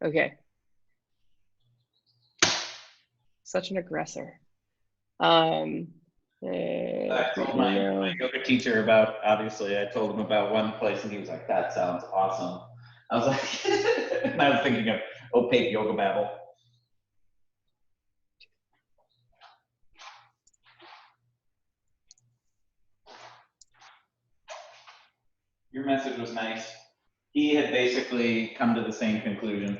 Okay. Such an aggressor. I I told my yoga teacher about, obviously, I told him about one place and he was like, that sounds awesome. I was like, and I was thinking of opaque yoga babble. Your message was nice. He had basically come to the same conclusion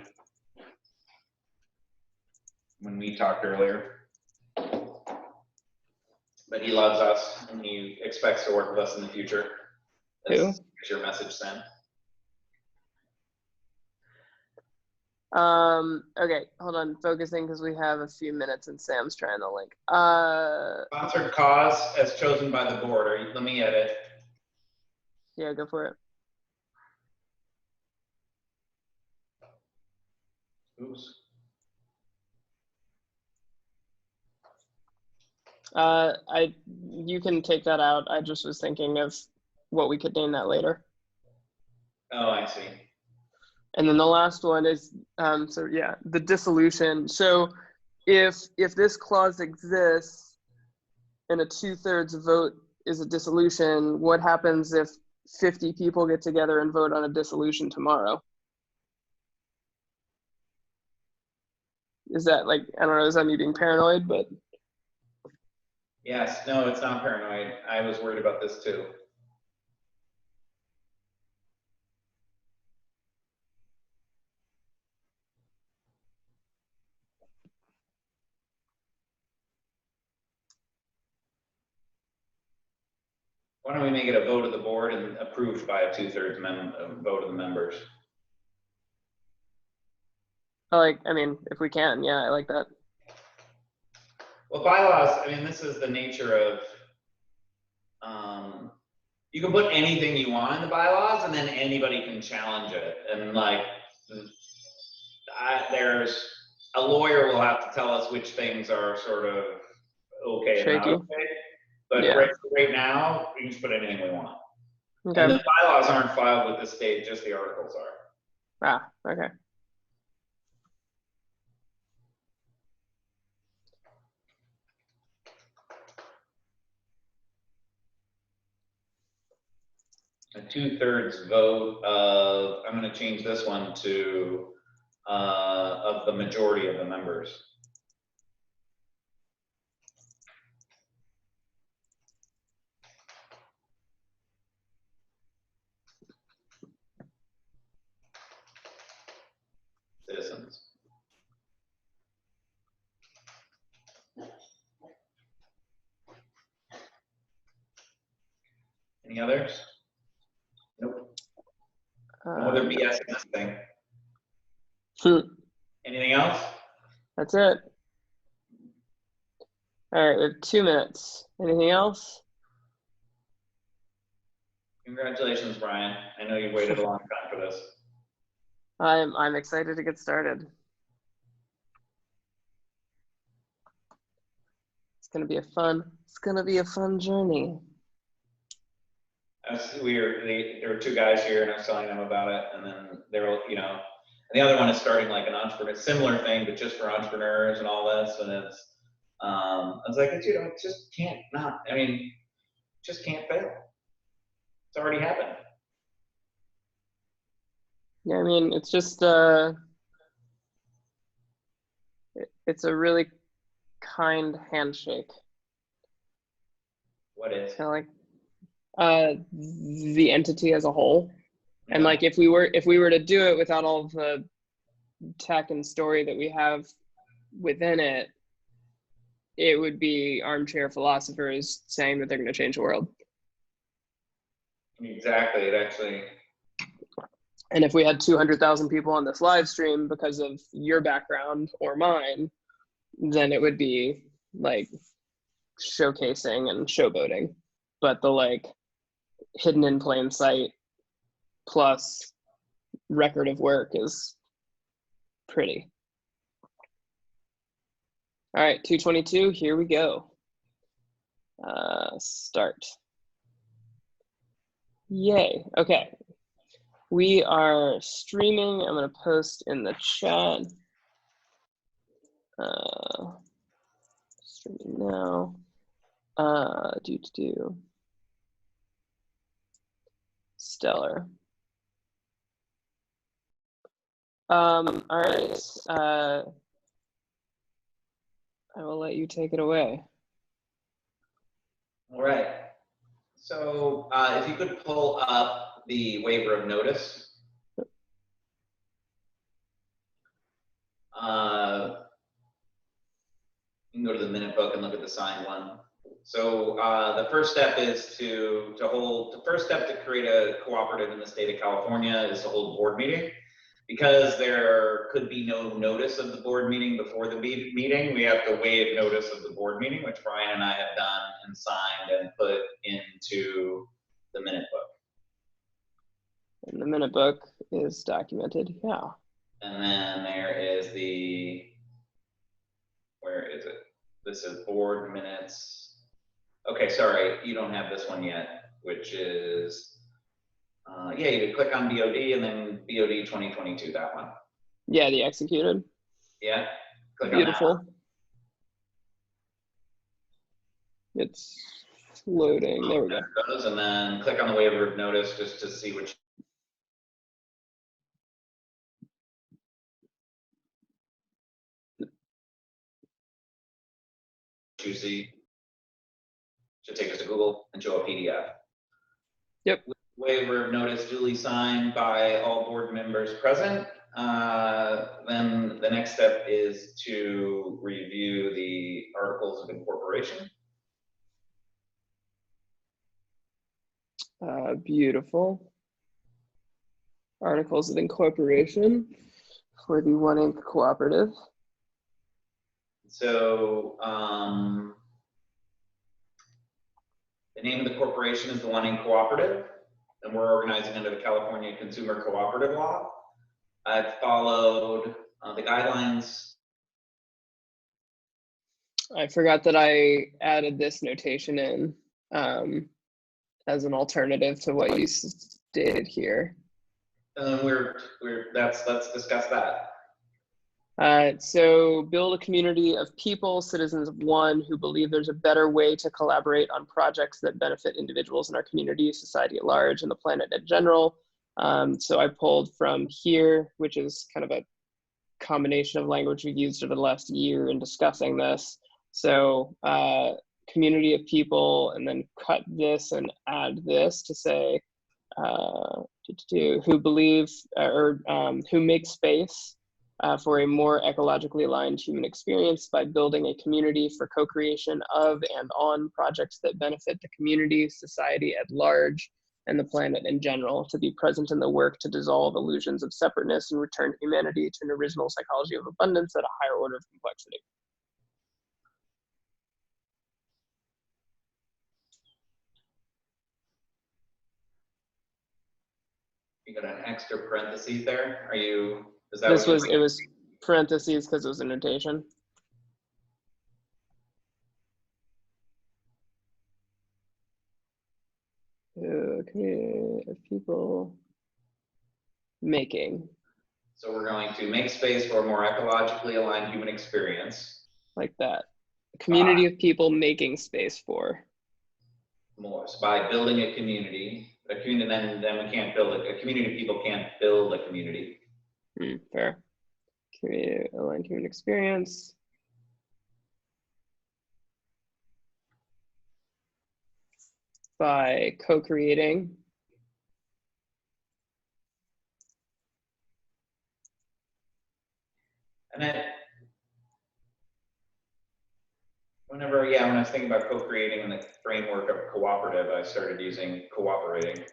when we talked earlier. But he loves us and he expects to work with us in the future. Who? That's your message, Sam. Okay, hold on, focusing because we have a few minutes and Sam's trying to link. Sponsored cause as chosen by the board. Let me edit. Yeah, go for it. Oops. You can take that out. I just was thinking of what we could name that later. Oh, I see. And then the last one is, so yeah, the dissolution. So if this clause exists and a 2/3 vote is a dissolution, what happens if 50 people get together and vote on a dissolution tomorrow? Is that like, I don't know, is that me being paranoid? But yes, no, it's not paranoid. I was worried about this too. Why don't we make it a vote of the board and approved by a 2/3 vote of the members? I mean, if we can, yeah, I like that. Well, bylaws, I mean, this is the nature of, you can put anything you want in the bylaws and then anybody can challenge it. And like, there's a lawyer will have to tell us which things are sort of okay and not okay. But yeah. right now, we can just put anything we want. Okay. And the bylaws aren't filed with the state, just the articles are. Ah, okay. A 2/3 vote of, I'm going to change this one to of the majority of the members. Citizens. Any others? Nope. No other BS in this thing. Anything else? That's it. All right, we have 2 minutes. Anything else? Congratulations, Brian. I know you waited a long time for this. I'm excited to get started. It's gonna be a fun journey. There were 2 guys here, and I was telling them about it, and then they were, you know, and the other one is starting like an entrepreneur, similar thing, but just for entrepreneurs and all this, and it's, I was like, you know, it just can't not. I mean, just can't fail. It's already happened. Yeah, I mean, it's just it's a really kind handshake. What is? Kind of like the entity as a whole. Yeah. And like if we were to do it without all of the tech and story that we have within it, it would be armchair philosophers saying that they're going to change the world. Exactly. It actually. And if we had 200,000 people on this live stream because of your background or mine, then it would be like showcasing and showboating. But the like hidden in plain sight plus record of work is pretty. All right, 222, here we go. Start. Yay, okay. We are streaming. I'm going to post in the chat. Streaming now. Stellar. All right. I will let you take it away. All right. So if you could pull up the waiver of notice. You can go to the minute book and look at the signed one. So the first step is to create a cooperative in the state of California is to hold board meeting. Because there could be no notice of the board meeting before the meeting, we have to waive notice of the board meeting, which Brian and I have done and signed and put into the minute book. And the minute book is documented, yeah. And then there is where is it? This is board minutes. Okay, sorry, you don't have this one yet, which is, yeah, you could click on BOD and then BOD 2022, that one. Yeah, the executed. Yeah, click Beautiful. on that one. It's loading, there we go. And then click on the waiver of notice just to see which you see. Should take us to Google and show a PDF. Yep. Waiver of notice duly signed by all board members present. Then the next step is to review the articles of incorporation. Beautiful. Articles of incorporation for the One Inc. Cooperative. So the name of the corporation is the One Inc. Cooperative, and we're organizing under the California Consumer Cooperative Law. I've followed the guidelines. I forgot that I added this notation in as an alternative to what you stated here. Let's discuss that. So build a community of people, citizens of one, who believe there's a better way to collaborate on projects that benefit individuals in our community, society at large, and the planet in general. So I pulled from here, which is kind of a combination of language we've used over the last year in discussing this. So community of people, and then cut this and add this to say who believe or who make space for a more ecologically aligned human experience by building a community for co-creation of and on projects that benefit the community, society at large, and the planet in general, to be present in the work to dissolve illusions of separateness and return humanity to an original psychology of abundance at a higher order of complexity. You got an extra parentheses there. Is that it was parentheses because it was a notation. Community of people making. So we're going to make space for a more ecologically aligned human experience. Like that. A community of people making space for. More. So by building a community, then we can't build a community of people can't build a community. Fair. Community aligned human experience. By co-creating. And then when I was thinking about co-creating in the framework of cooperative, I started using cooperating.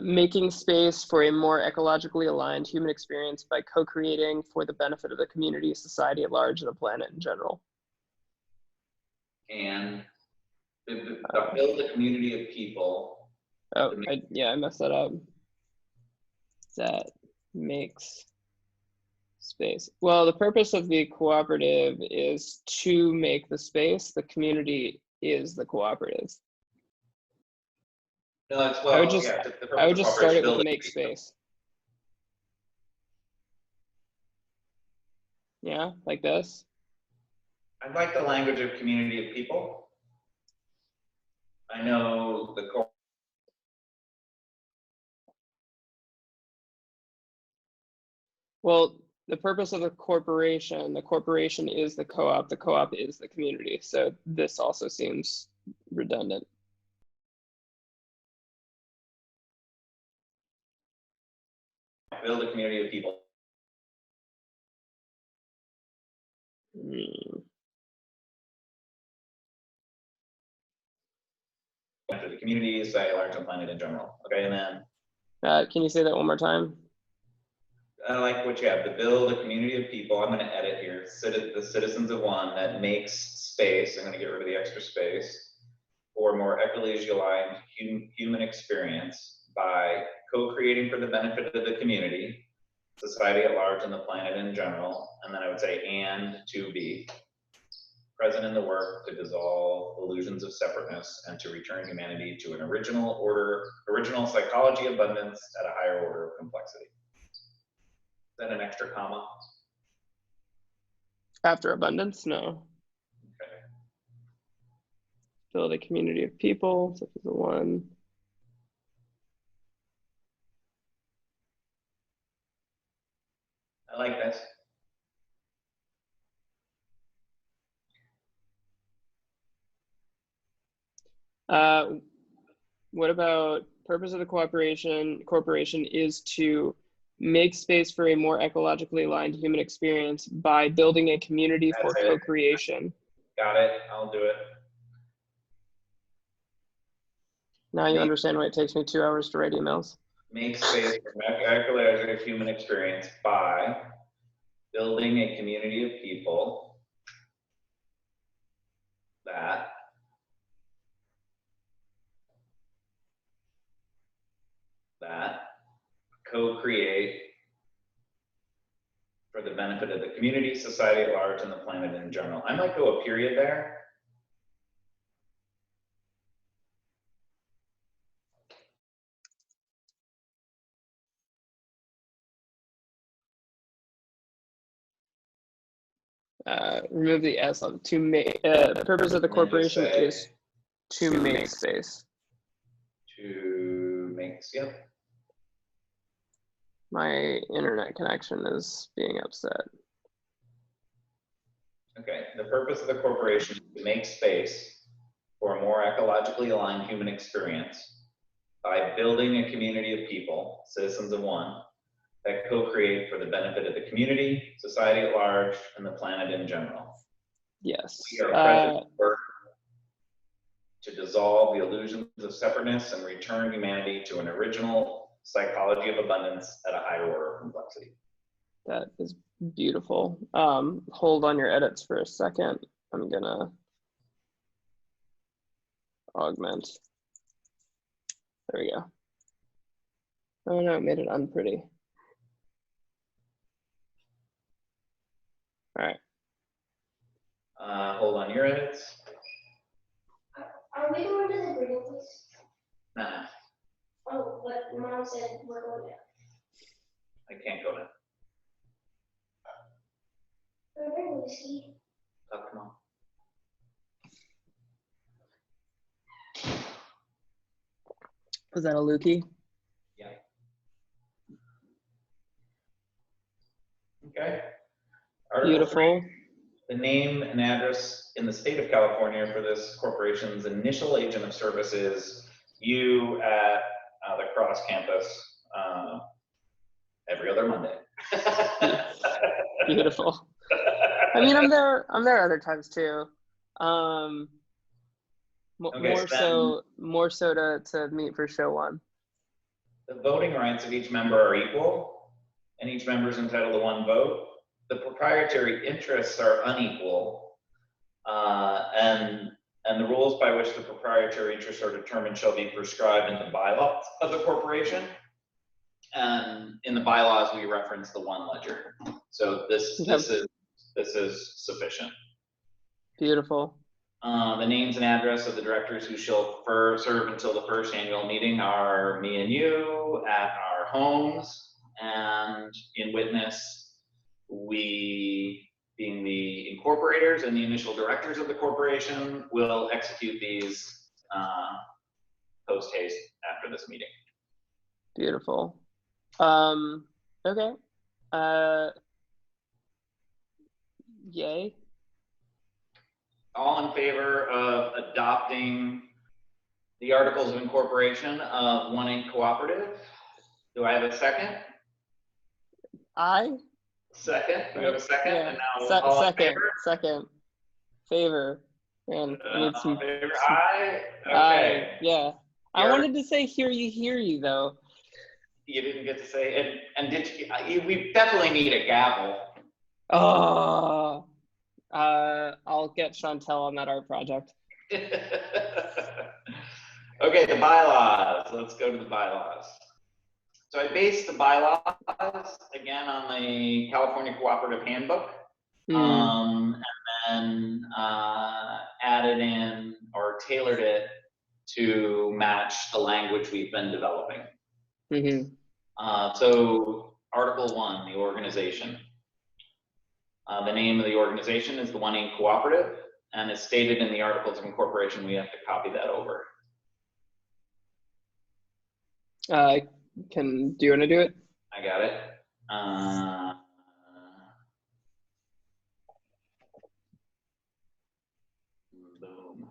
Making space for a more ecologically aligned human experience by co-creating for the benefit of the community, society at large, and the planet in general. And build a community of people. Oh, I messed that up. That makes space. Well, the purpose of the cooperative is to make the space. The community is the cooperative. No, it's, I would well, just yeah, the I purpose would of just start cooperation it with building. make space. Yeah, like this. I like the language of community of people. I know the core. Well, the purpose of the corporation is the co-op is the community. So this also seems redundant. Build a community of people. Hmm. To the community, society, large and planet in general. Okay, and then Can you say that one more time? I like what you have, to build a community of people. I'm going to edit here. The citizens of one that makes space. I'm going to get rid of the extra space for more ecologically aligned human experience by co-creating for the benefit of the community, society at large, and the planet in general. And then I would say, and to be present in the work to dissolve illusions of separateness and to return humanity to an original psychology abundance at a higher order of complexity. Is that an extra comma? After abundance? No. Okay. Build a community of people, such as the one. I like this. What about purpose of the corporation is to make space for a more ecologically aligned human experience by building a community for That's it. co-creation. Got it. I'll do it. Now you understand why it takes me 2 hours to write emails. Make space for ecologically human experience by building a community of people that co-create for the benefit of the community, society at large, and the planet in general. I might go a period there. Remove the S on to make. The purpose of the corporation is to make space. To make, yep. My internet connection is being upset. Okay, the purpose of the corporation is to make space for a more ecologically aligned human experience by building a community of people, citizens of one, that co-create for the benefit of the community, society at large, and the planet in general. Yes. We are present to dissolve the illusions of separateness and return humanity to an original psychology of abundance at a higher order of complexity. That is beautiful. Hold on your edits for a second. I'm gonna augment. There we go. Oh no, it made it unpretty. All right. Hold on your edits. Are we going to the green place? Nah, Oh, but Mom said we're going there. I can't go now. We're very whiskey. Oh, come on. Was that a lookie? Yeah. Okay. Article Beautiful. 3, the name and address in the state of California for this corporation's initial agent of service is you at the Cross campus every other Monday. Beautiful. I mean, I'm there other times too. Okay, More so to meet for show one. The voting rights of each member are equal, and each member is entitled to one vote. The proprietary interests are unequal, and the rules by which the proprietary interests are determined shall be prescribed in the bylaws of the corporation. And in the bylaws, we reference the one ledger. So this is sufficient. Beautiful. The names and address of the directors who shall serve until the first annual meeting are me and you at our homes, and in witness, we, being the incorporators and the initial directors of the corporation, will execute these post haste after this meeting. Beautiful. Okay. Yay. All in favor of adopting the Articles of Incorporation of One Inc. Cooperative? Do I have a second? Aye. Second. Do we have a second? Yeah. And now all in favor? Second. Favor. Man, I need some. Favor? Aye. Okay. Aye. Yeah. I wanted to say hear you though. You didn't get to say it, and did you? We definitely need a gavel. Oh. I'll get Chantel on that art project. Okay, the bylaws. Let's go to the bylaws. So I based the bylaws again on the California Cooperative Handbook, and then added in or tailored it to match the language we've been developing. So Article 1, the organization. The name of the organization is the One Inc. Cooperative, and as stated in the Articles of Incorporation, we have to copy that over. Do you want to do it? I got it. Boom.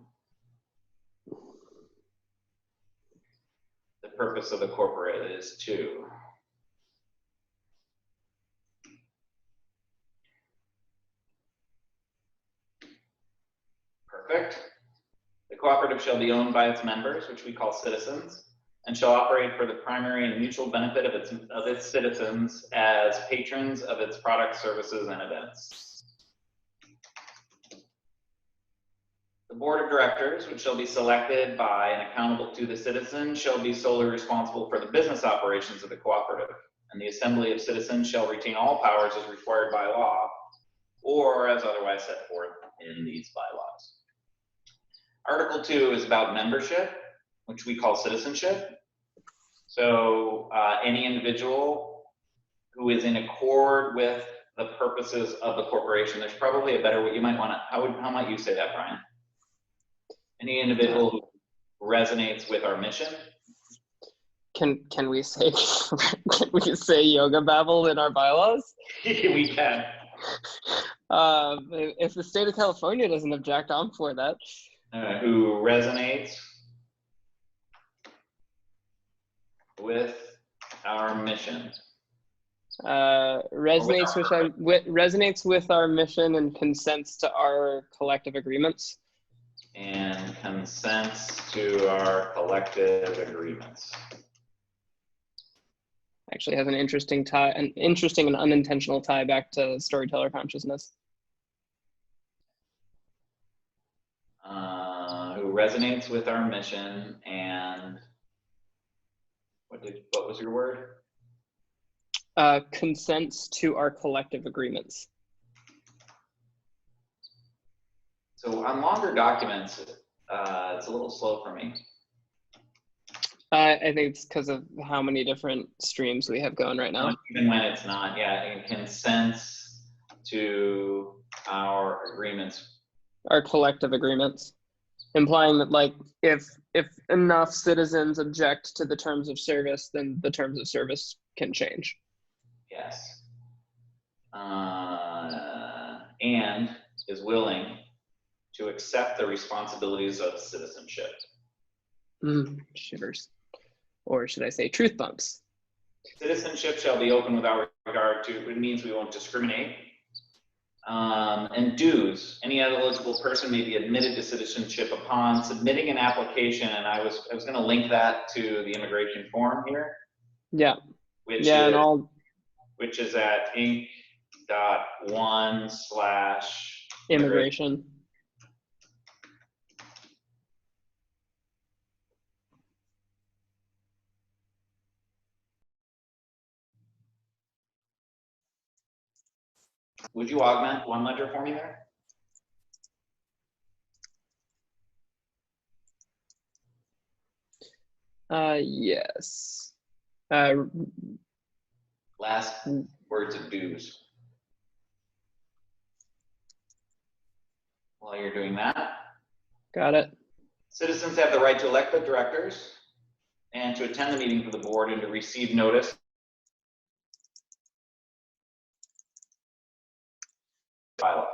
The purpose of the corporate is to perfect. The cooperative shall be owned by its members, which we call citizens, and shall operate for the primary and mutual benefit of its citizens as patrons of its products, services, and events. The board of directors, which shall be selected by and accountable to the citizens, shall be solely responsible for the business operations of the cooperative, and the assembly of citizens shall retain all powers as required by law or as otherwise set forth in these bylaws. Article 2 is about membership, which we call citizenship. So any individual who is in accord with the purposes of the corporation, there's probably a better way. You might want to, how might you say that, Brian? Any individual who resonates with our mission. Can we say yoga babble in our bylaws? We can. If the state of California doesn't object, I'm for that. Who resonates with our mission. Resonates with our mission and consents to our collective agreements. And consents to our collective agreements. Actually has an interesting and unintentional tie back to storyteller consciousness. Who resonates with our mission and what was your word? Consents to our collective agreements. So on longer documents, it's a little slow for me. I think it's because of how many different streams we have going right now. Even when it's not, yeah, it consents to our agreements. Our collective agreements, implying that like if enough citizens object to the terms of service, then the terms of service can change. Yes. And is willing to accept the responsibilities of citizenship. Shivers. Or should I say truth bumps? Citizenship shall be open without regard to, it means we won't discriminate. And dues, any eligible person may be admitted to citizenship upon submitting an application, and I was going to link that to the immigration form here. Yeah. Which is at inc.1/immigration. Would you augment one ledger for me there? Yes. Last words of dues. While you're doing that, Got it. citizens have the right to elect the directors and to attend the meetings of the board and to receive notice of bylaws.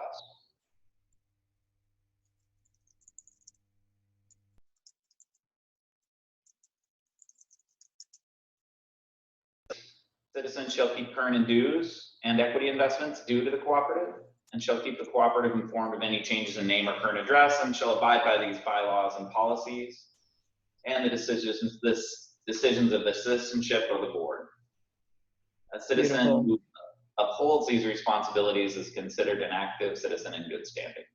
Citizens shall keep current in dues and equity investments due to the cooperative, and shall keep the cooperative informed of any changes in name or current address, and shall abide by these bylaws and policies and the decisions of the citizenship or the board. A citizen Beautiful. who upholds these responsibilities is considered an active citizen in good standing.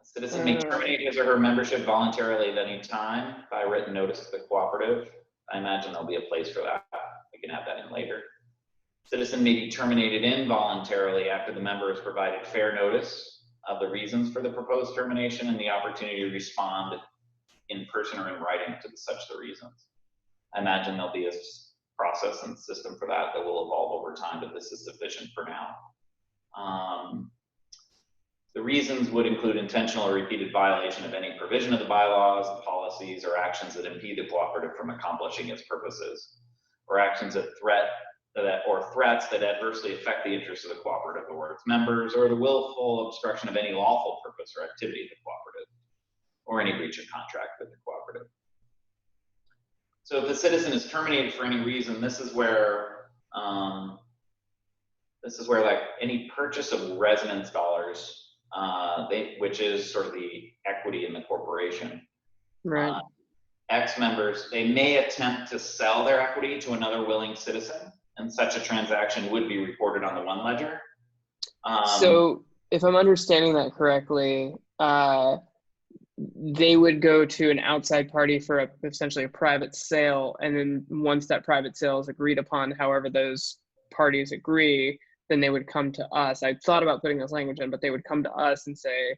A citizen may terminate his or her membership voluntarily at any time by written notice to the cooperative. I imagine there'll be a place for that. We can add that in later. Citizen may be terminated involuntarily after the member has provided fair notice of the reasons for the proposed termination and the opportunity to respond in person or in writing to such the reasons. I imagine there'll be a process and system for that that will evolve over time, but this is sufficient for now. The reasons would include intentional or repeated violation of any provision of the bylaws, the policies, or actions that impede the cooperative from accomplishing its purposes, or actions that threats that adversely affect the interests of the cooperative or its members, or the willful obstruction of any lawful purpose or activity of the cooperative, or any breach of contract with the cooperative. So if the citizen is terminated for any reason, this is where like any purchase of residence dollars, which is sort of the equity in the corporation. Right. Ex-members, they may attempt to sell their equity to another willing citizen, and such a transaction would be recorded on the one ledger. So if I'm understanding that correctly, they would go to an outside party for essentially a private sale, and then once that private sale is agreed upon, however those parties agree, then they would come to us. I thought about putting this language in, but they would come to us and say,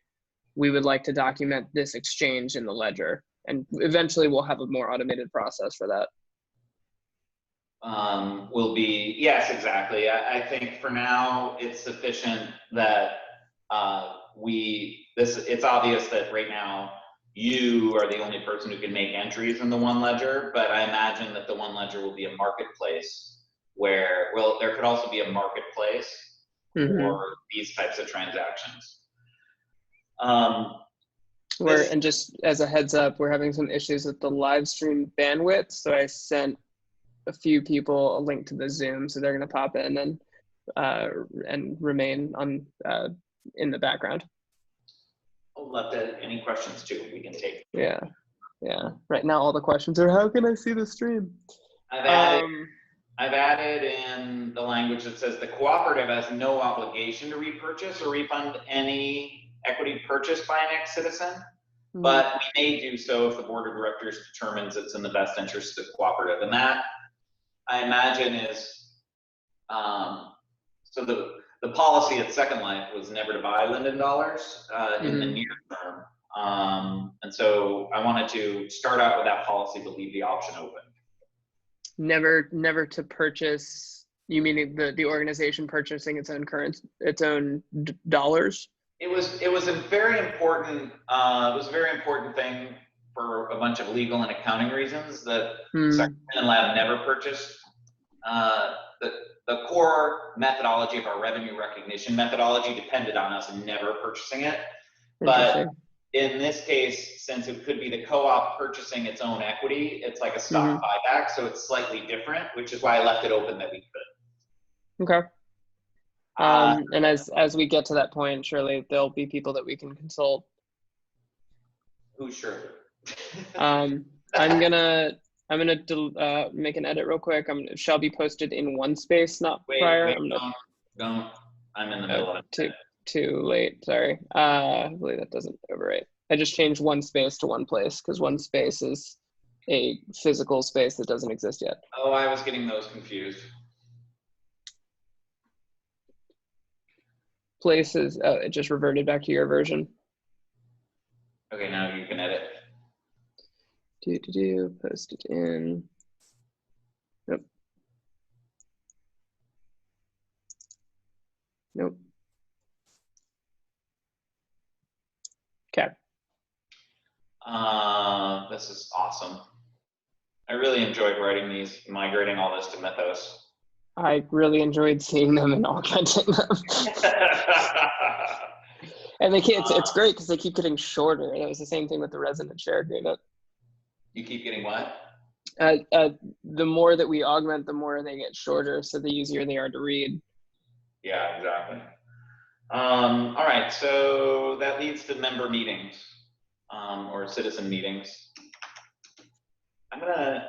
we would like to document this exchange in the ledger. And eventually we'll have a more automated process for that. Will be, yes, exactly. I think for now it's sufficient that it's obvious that right now you are the only person who can make entries in the one ledger, but I imagine that the one ledger will be a marketplace where, well, there could also be a marketplace for these types of transactions. And just as a heads up, we're having some issues with the live stream bandwidth, so I sent a few people a link to the Zoom, so they're going to pop in and remain on in the background. I'll let any questions too we can take. Yeah. Right now, all the questions are, how can I see the stream? I've added in the language that says the cooperative has no obligation to repurchase or refund any equity purchased by an ex-citizen, but we may do so if the board of directors determines it's in the best interest of the cooperative. And that, I imagine, is so the policy at Second Life was never to buy Linden dollars in the near term. And so I wanted to start out with that policy, but leave the option open. Never to purchase. You mean the organization purchasing its own dollars? It was a very important thing for a bunch of legal and accounting reasons that Second Lab never purchased. The core methodology of our revenue recognition methodology depended on us never purchasing it. But in this case, since it could be the co-op purchasing its own equity, it's like a stock buyback, so it's slightly different, which is why I left it open that we could. Okay. And as we get to that point, surely there'll be people that we can consult. Who sure? I'm gonna make an edit real quick. Shall be posted in one space, not prior. Don't. I'm in the middle of it. Too late. Sorry. Hopefully that doesn't overwrite. I just changed one space to one place because one space is a physical space that doesn't exist yet. Oh, I was getting those confused. Places. It just reverted back to your version. Okay, now you can edit. Post it in. Nope. Nope. Okay. This is awesome. I really enjoyed writing these, migrating all this to Mythos. I really enjoyed seeing them and augmenting them. And it's great because they keep getting shorter. It was the same thing with the resident share agreement. You keep getting what? The more that we augment, the more they get shorter, so the easier they are to read. Yeah, exactly. All right, so that leads to member meetings, or citizen meetings. I'll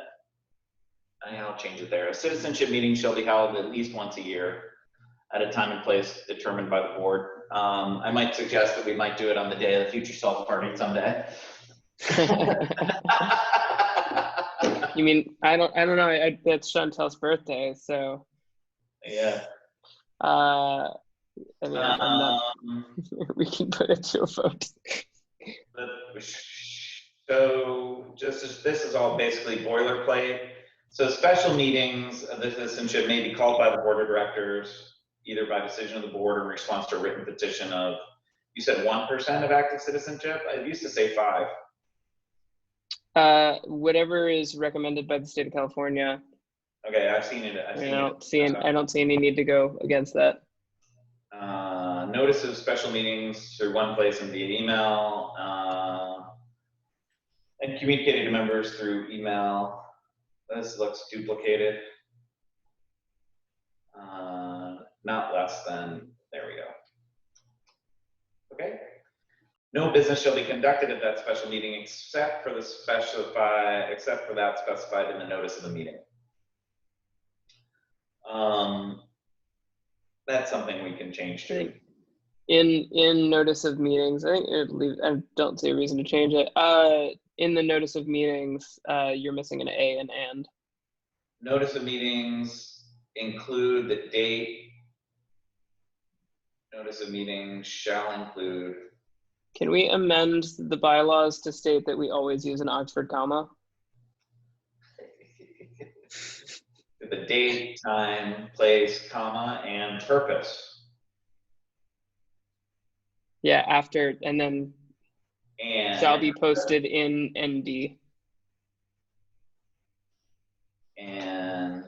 change it there. A citizenship meeting shall be held at least once a year at a time and place determined by the board. I might suggest that we might do it on the day of the future self party someday. You mean, I don't know, it's Chantel's birthday, so. Yeah. I mean, I'm not, we can put it to a vote. So this is all basically boilerplate. So special meetings of the citizenship may be called by the board of directors, either by decision of the board or in response to a written petition of, you said 1% of active citizenship? I used to say 5. Whatever is recommended by the state of California. Okay, I've seen it. I don't see any need to go against that. Notice of special meetings through one place and via email, and communicated to members through email. This looks duplicated. Not less than, there we go. Okay. No business shall be conducted at that special meeting except for that specified in the notice of the meeting. That's something we can change to. In notice of meetings, I don't see a reason to change it. In the notice of meetings, you're missing an A and. Notice of meetings include the date. Notice of meeting shall include. Can we amend the bylaws to state that we always use an Oxford comma? The date, time, place, comma, and purpose. Yeah, after, and then shall be posted in ND. And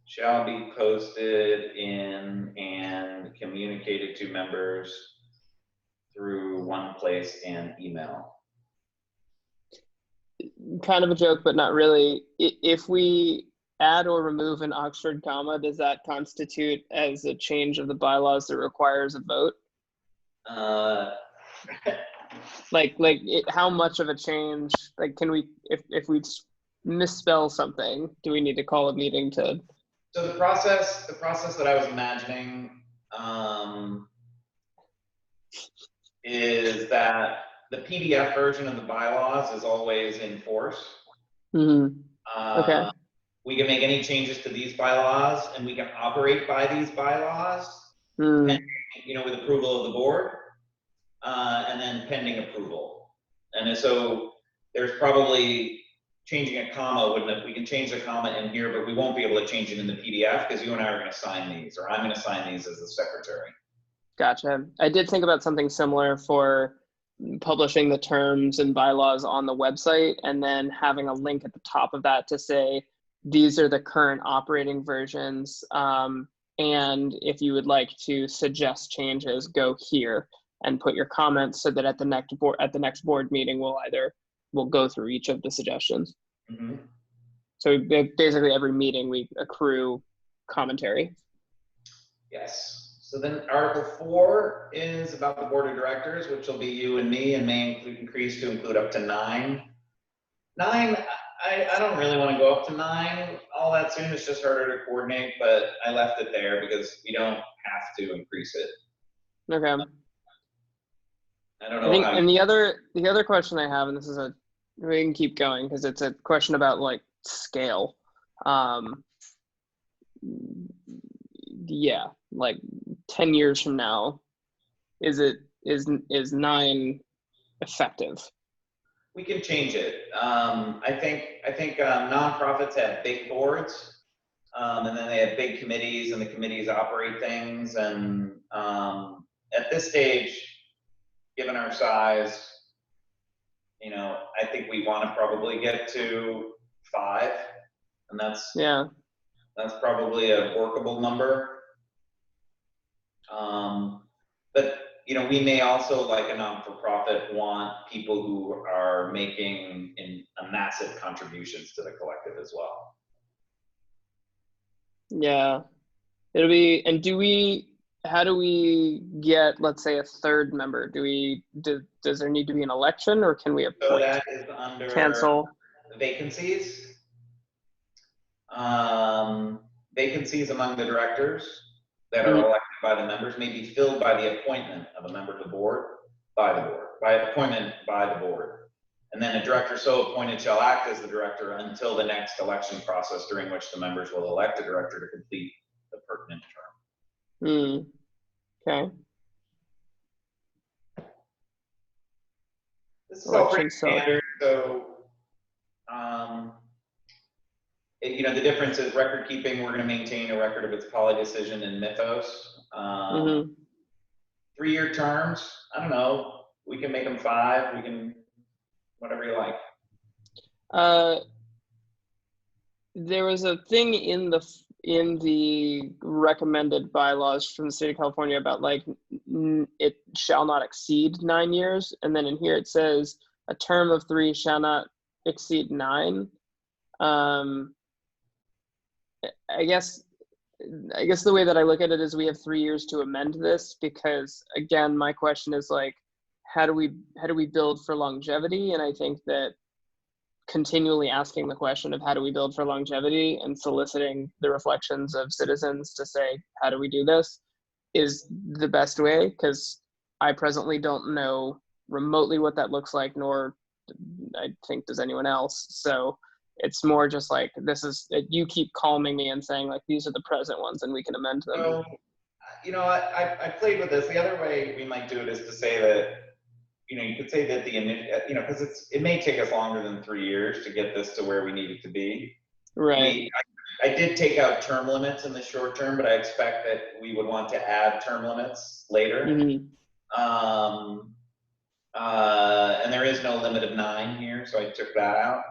shall be posted in and communicated to members through one place and email. Kind of a joke, but not really. If we add or remove an Oxford comma, does that constitute as a change of the bylaws that requires a vote? How much of a change? Like, can we, if we misspell something, do we need to call a meeting to? So the process that I was imagining is that the PDF version of the bylaws is always in force. Mm-hmm. Okay. We can make any changes to these bylaws, and we can operate by these bylaws, pending, with approval of the board, and then pending approval. And so there's probably changing a comma, we can change the comma in here, but we won't be able to change it in the PDF because you and I are going to sign these, or I'm going to sign these as the secretary. Gotcha. I did think about something similar for publishing the terms and bylaws on the website and then having a link at the top of that to say, these are the current operating versions. And if you would like to suggest changes, go here and put your comments so that at the next board meeting, we'll go through each of the suggestions. Mm-hmm. So basically every meeting we accrue commentary. Yes. So then Article 4 is about the board of directors, which will be you and me, and may increase to include up to 9. 9, I don't really want to go up to 9 all that soon. It's just harder to coordinate, but I left it there because we don't have to increase it. Okay. I don't know. And the other question I have, and this is we can keep going because it's a question about like scale. Yeah, like 10 years from now, is 9 effective? We can change it. I think nonprofits have big boards, and then they have big committees, and the committees operate things. And at this stage, given our size, I think we want to probably get to 5, and that's probably a workable number. But we may also, like a non-for-profit, want people who are making a massive contributions to the collective as well. Yeah, it'll be. And how do we get, let's say, a third member? Does there need to be an election, or can we appoint? So that is under cancel vacancies. Vacancies among the directors that are elected by the members may be filled by the appointment of a member to the board, by appointment by the board. And then a director so appointed shall act as the director until the next election process, during which the members will elect a director to complete the pertinent term. Okay. This is all pretty standard. So, the difference is record keeping. We're going to maintain a record of its poly decision in Mythos. 3-year terms. I don't know. We can make them 5. We can, whatever you like. There was a thing in the recommended bylaws from the state of California about like it shall not exceed 9 years, and then in here it says a term of 3 shall not exceed 9. I guess the way that I look at it is we have 3 years to amend this, because again, my question is like, how do we build for longevity? And I think that continually asking the question of how do we build for longevity and soliciting the reflections of citizens to say, how do we do this, is the best way, because I presently don't know remotely what that looks like, nor I think does anyone else. So it's more just like, you keep calming me and saying like, these are the present ones and we can amend them. So, I played with this. The other way we might do it is to say that, you could say that because it may take us longer than 3 years to get this to where we need it to be. Right. I did take out term limits in the short term, but I expect that we would want to add term limits later. And there is no limit of 9 here, so I took that out.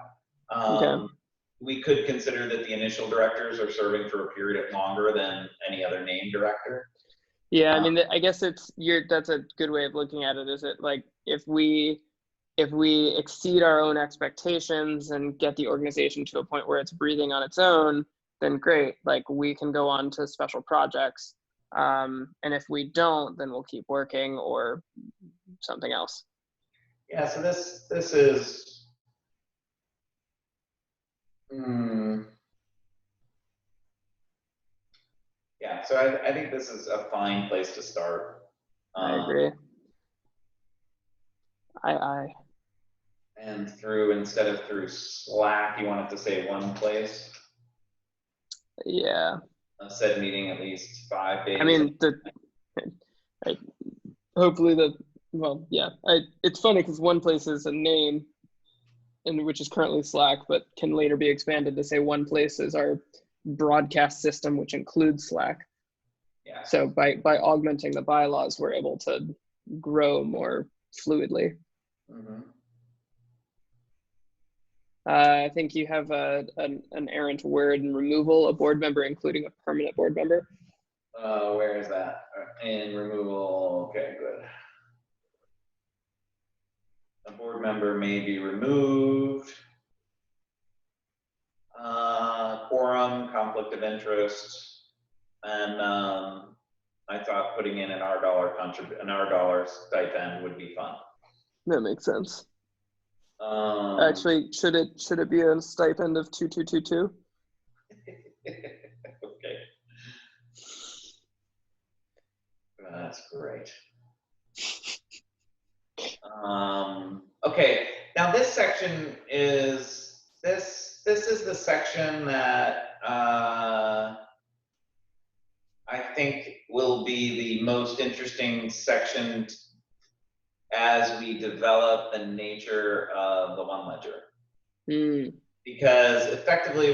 We could consider that the initial directors are serving for a period longer than any other named director. Yeah, I mean, I guess that's a good way of looking at it. Is it like, if we exceed our own expectations and get the organization to a point where it's breathing on its own, then great, like we can go on to special projects. And if we don't, then we'll keep working or something else. Yeah, so this is yeah, so I think this is a fine place to start. I agree. And instead of through Slack, you want it to say one place? Yeah. A said meeting at least 5 days. I mean, hopefully it's funny because one place is a name, and which is currently Slack, but can later be expanded to say one place is our broadcast system, which includes Slack. Yeah. So by augmenting the bylaws, we're able to grow more fluidly. I think you have an errant word in removal, a board member, including a permanent board member. Where is that? In removal, okay, good. A board member may be removed. Quorum, conflict of interest, and I thought putting in an $R stipend would be fun. That makes sense. Actually, should it be a stipend of 2222? Okay. That's great. Okay, now this section is this is the section that I think will be the most interesting section as we develop the nature of the one ledger. Mm. Because effectively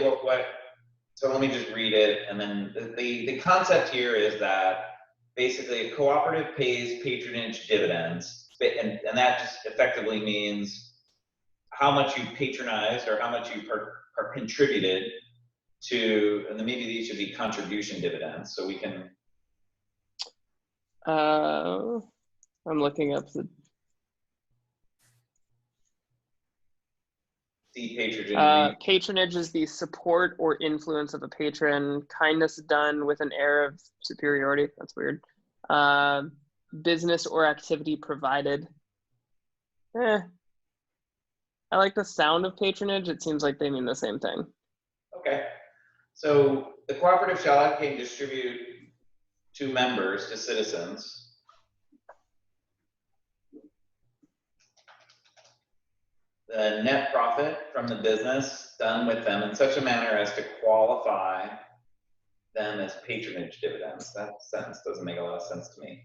so let me just read it, and then the concept here is that basically a cooperative pays patronage dividends, and that just effectively means how much you patronized or how much you are contributed to, and then maybe these should be contribution dividends, so we can. I'm looking up the. Patronage is the support or influence of a patron. Kindness done with an air of superiority. That's weird. Business or activity provided. I like the sound of patronage. It seems like they mean the same thing. Okay. So the cooperative shall allocate and distribute to members, to citizens, the net profit from the business done with them in such a manner as to qualify them as patronage dividends. That sentence doesn't make a lot of sense to me.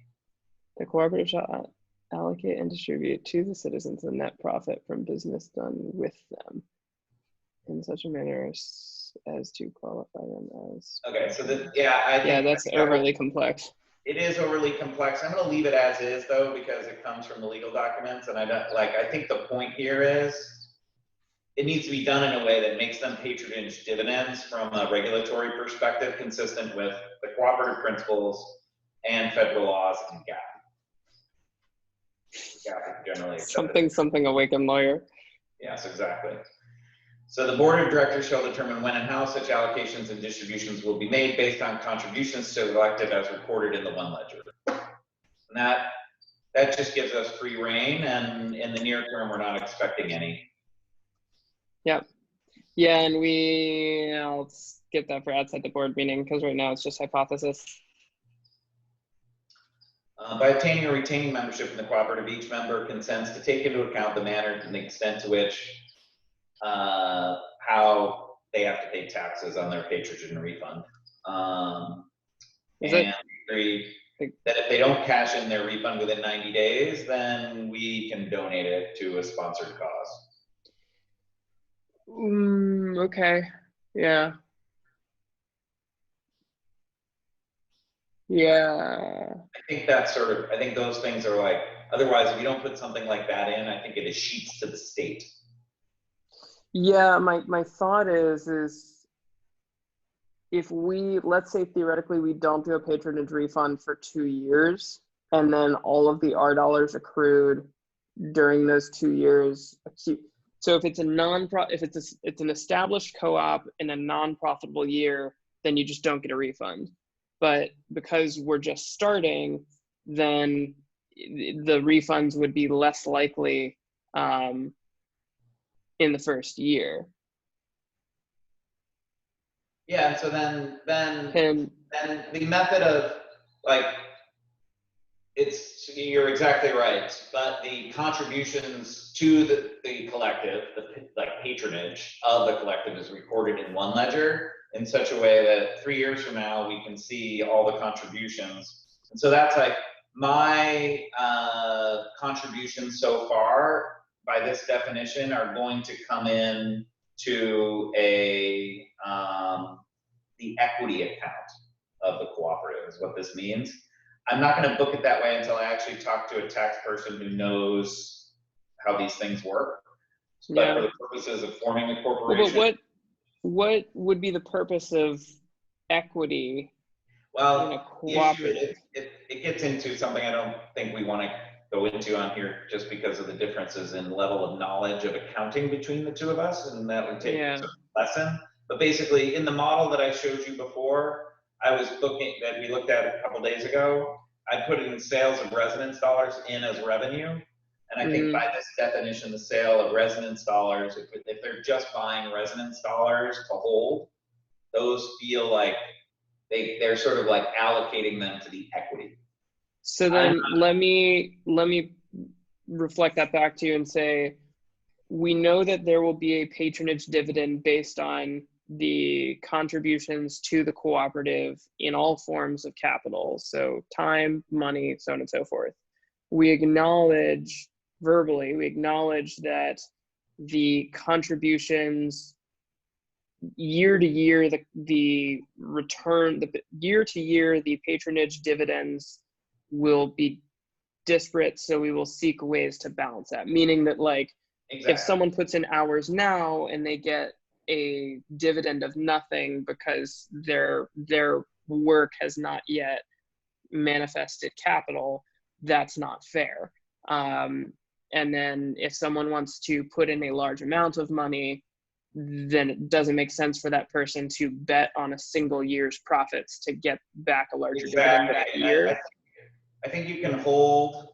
The cooperative shall allocate and distribute to the citizens the net profit from business done with them in such a manner as to qualify them as. Okay, so I think that's overly complex. It is overly complex. I'm going to leave it as is though, because it comes from the legal documents, and I think the point here is it needs to be done in a way that makes them patronage dividends from a regulatory perspective, consistent with the cooperative principles and federal laws and GAAP. GAAP is generally accepted. Something a Wickham lawyer. Yes, exactly. So the board of directors shall determine when and how such allocations and distributions will be made based on contributions to the collective as recorded in the one ledger. And that just gives us free reign, and in the near term, we're not expecting any. Yep. Yeah, and I'll skip that for outside the board meeting because right now it's just hypothesis. By obtaining or retaining membership in the cooperative, each member consents to take into account the manner and the extent to which how they have to pay taxes on their patronage and refund. And agree that if they don't cash in their refund within 90 days, then we can donate it to a sponsored cause. Okay. Yeah. Yeah. I think those things are like, otherwise, if you don't put something like that in, I think it is sheets to the state. Yeah, my thought is if let's say theoretically we don't do a patronage refund for 2 years, and then all of the R dollars accrued during those 2 years. So if it's it's an established co-op in a non-profitable year, then you just don't get a refund. But because we're just starting, then the refunds would be less likely in the first year. Yeah, so then the method of you're exactly right, but the contributions to the collective, the patronage of the collective is recorded in one ledger in such a way that 3 years from now we can see all the contributions. And so that's like my contributions so far by this definition are going to come in to the equity account of the cooperative is what this means. I'm not going to book it that way until I actually talk to a tax person who knows how these things work. But for the purposes of forming a corporation. But what would be the purpose of equity in a cooperative? It gets into something I don't think we want to go into on here just because of the differences in level of knowledge of accounting between the two of us, and that would take a lesson. But basically, in the model that I showed you before, I was booking that we looked at a couple days ago, I put in sales of residence dollars in as revenue. And I think by this definition, the sale of residence dollars, if they're just buying residence dollars to hold, those feel like they're sort of like allocating them to the equity. So then let me reflect that back to you and say, we know that there will be a patronage dividend based on the contributions to the cooperative in all forms of capital. So time, money, so on and so forth. we acknowledge verbally, we acknowledge that the contributions year to year, the return, the year to year, the patronage dividends will be disparate, so we will seek ways to balance that. Meaning that, like, if someone puts in hours now and they get a dividend of nothing because their work has not yet manifested capital, that's not fair. And then if someone wants to put in a large amount of money, then it doesn't make sense for that person to bet on a single year's profits to get back a larger dividend that year. I think you can hold,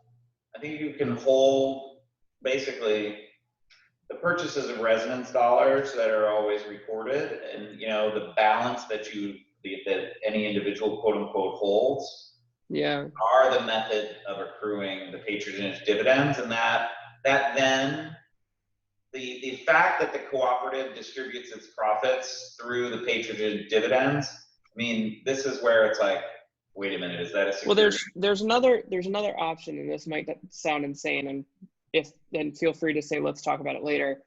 basically the purchases of residence dollars that are always recorded, and the balance that any individual quote unquote holds, are the method of accruing the patronage dividends. And that then the fact that the cooperative distributes its profits through the patronage dividends, I mean, this is where it's like, wait a minute, is that a security? Well, there's another option, and this might sound insane, and feel free to say let's talk about it later.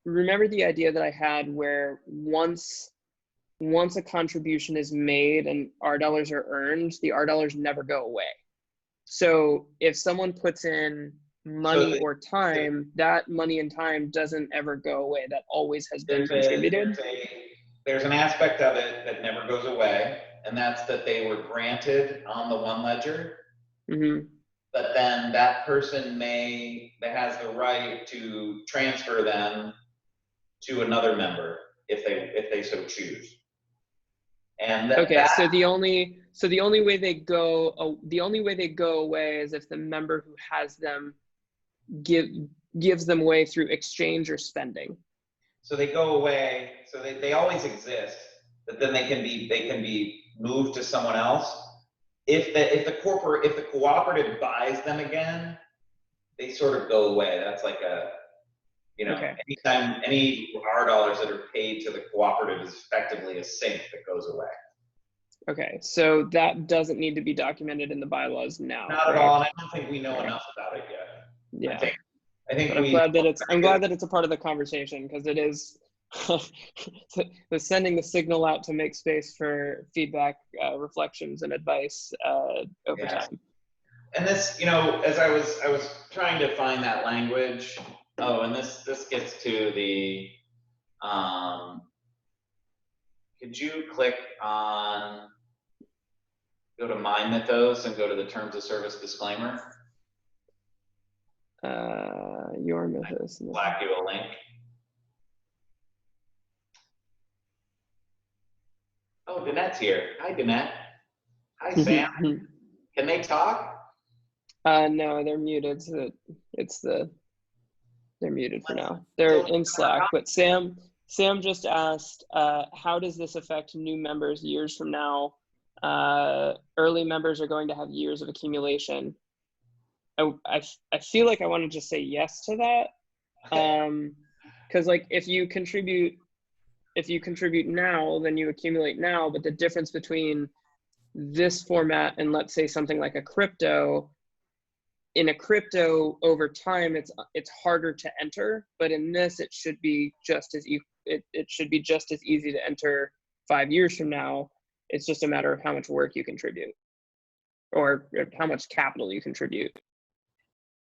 Remember the idea that I had where once a contribution is made and R dollars are earned, the R dollars never go away. So if someone puts in money or time, that money and time doesn't ever go away. That always has been contributed. There's an aspect of it that never goes away, and that's that they were granted on the one ledger. Mm-hmm. But then that person that has the right to transfer them to another member if they so choose. And so the only way they go away is if the member who has them gives them away through exchange or spending. So they go away. So they always exist, but then they can be moved to someone else. If the cooperative buys them again, they sort of go away. That's like anytime any R dollars that are paid to the cooperative is effectively a sink that goes away. Okay, so that doesn't need to be documented in the bylaws now. Not at all, and I don't think we know enough about it yet. Yeah, I think but I'm glad that it's a part of the conversation, because it is sending the signal out to make space for feedback, reflections, and advice over time. And this, as I was trying to find that language. Oh, and this gets to the. Could you click on, go to My Mythos and go to the Terms of Service disclaimer? Your Mythos. Slack you a link. Oh, Danette's here. Hi, Danette. Hi, Sam. Can they talk? No, they're muted. So they're muted for now. They're in Slack, but Sam just asked, how does this affect new members years from now? Early members are going to have years of accumulation. I feel like I want to just say yes to that. Because like if you contribute now, then you accumulate now, but the difference between this format and let's say something like a crypto, in a crypto over time, it's harder to enter, but in this, it should be just as easy to enter 5 years from now. It's just a matter of how much work you contribute or how much capital you contribute.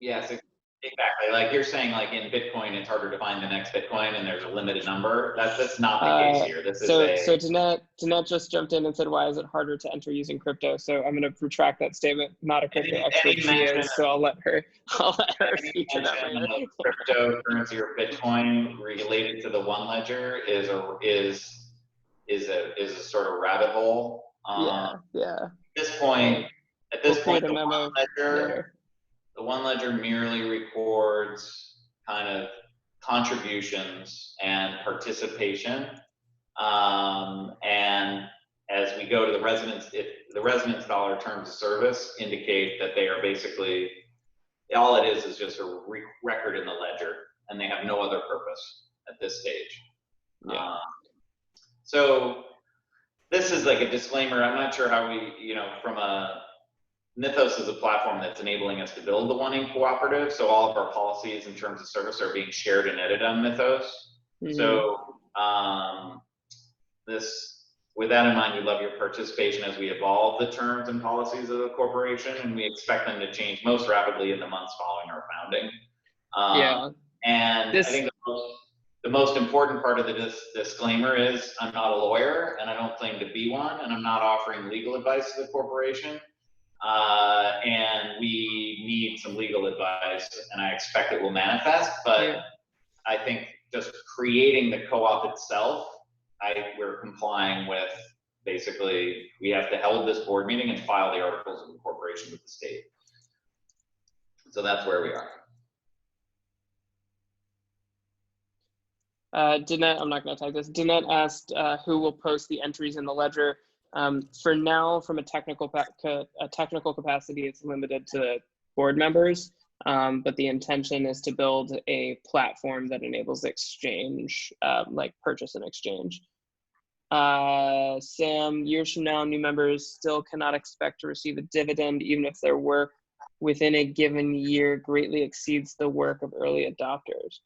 Yes, exactly. Like you're saying, like in Bitcoin, it's harder to find the next Bitcoin and there's a limited number. That's not the case here. So Danette just jumped in and said, why is it harder to enter using crypto? So I'm going to retract that statement. Not a crypto expert she is, so I'll let her speak to that later. Cryptocurrency or Bitcoin related to the one ledger is a sort of rabbit hole. Yeah. At this point, the one ledger merely records kind of contributions and participation. And as we go to the residence, if the residence dollar terms of service indicate that they are basically, all it is just a record in the ledger, and they have no other purpose at this stage. Yeah. So this is like a disclaimer. I'm not sure how we, from a Mythos is a platform that's enabling us to build the One Inc. Cooperative. So all of our policies in terms of service are being shared and edited on Mythos. So with that in mind, we love your participation as we evolve the terms and policies of the corporation, and we expect them to change most rapidly in the months following our founding. And I think the most important part of the disclaimer is I'm not a lawyer, and I don't claim to be one, and I'm not offering legal advice to the corporation. And we need some legal advice, and I expect it will manifest, but I think just creating the co-op itself, we're complying with, basically, we have to hold this board meeting and file the articles of incorporation with the state. So that's where we are. Danette, I'm not going to type this. Danette asked who will post the entries in the ledger. For now, from a technical capacity, it's limited to board members, but the intention is to build a platform that enables exchange, like purchase and exchange. Sam, years from now, new members still cannot expect to receive a dividend, even if their work within a given year greatly exceeds the work of early adopters.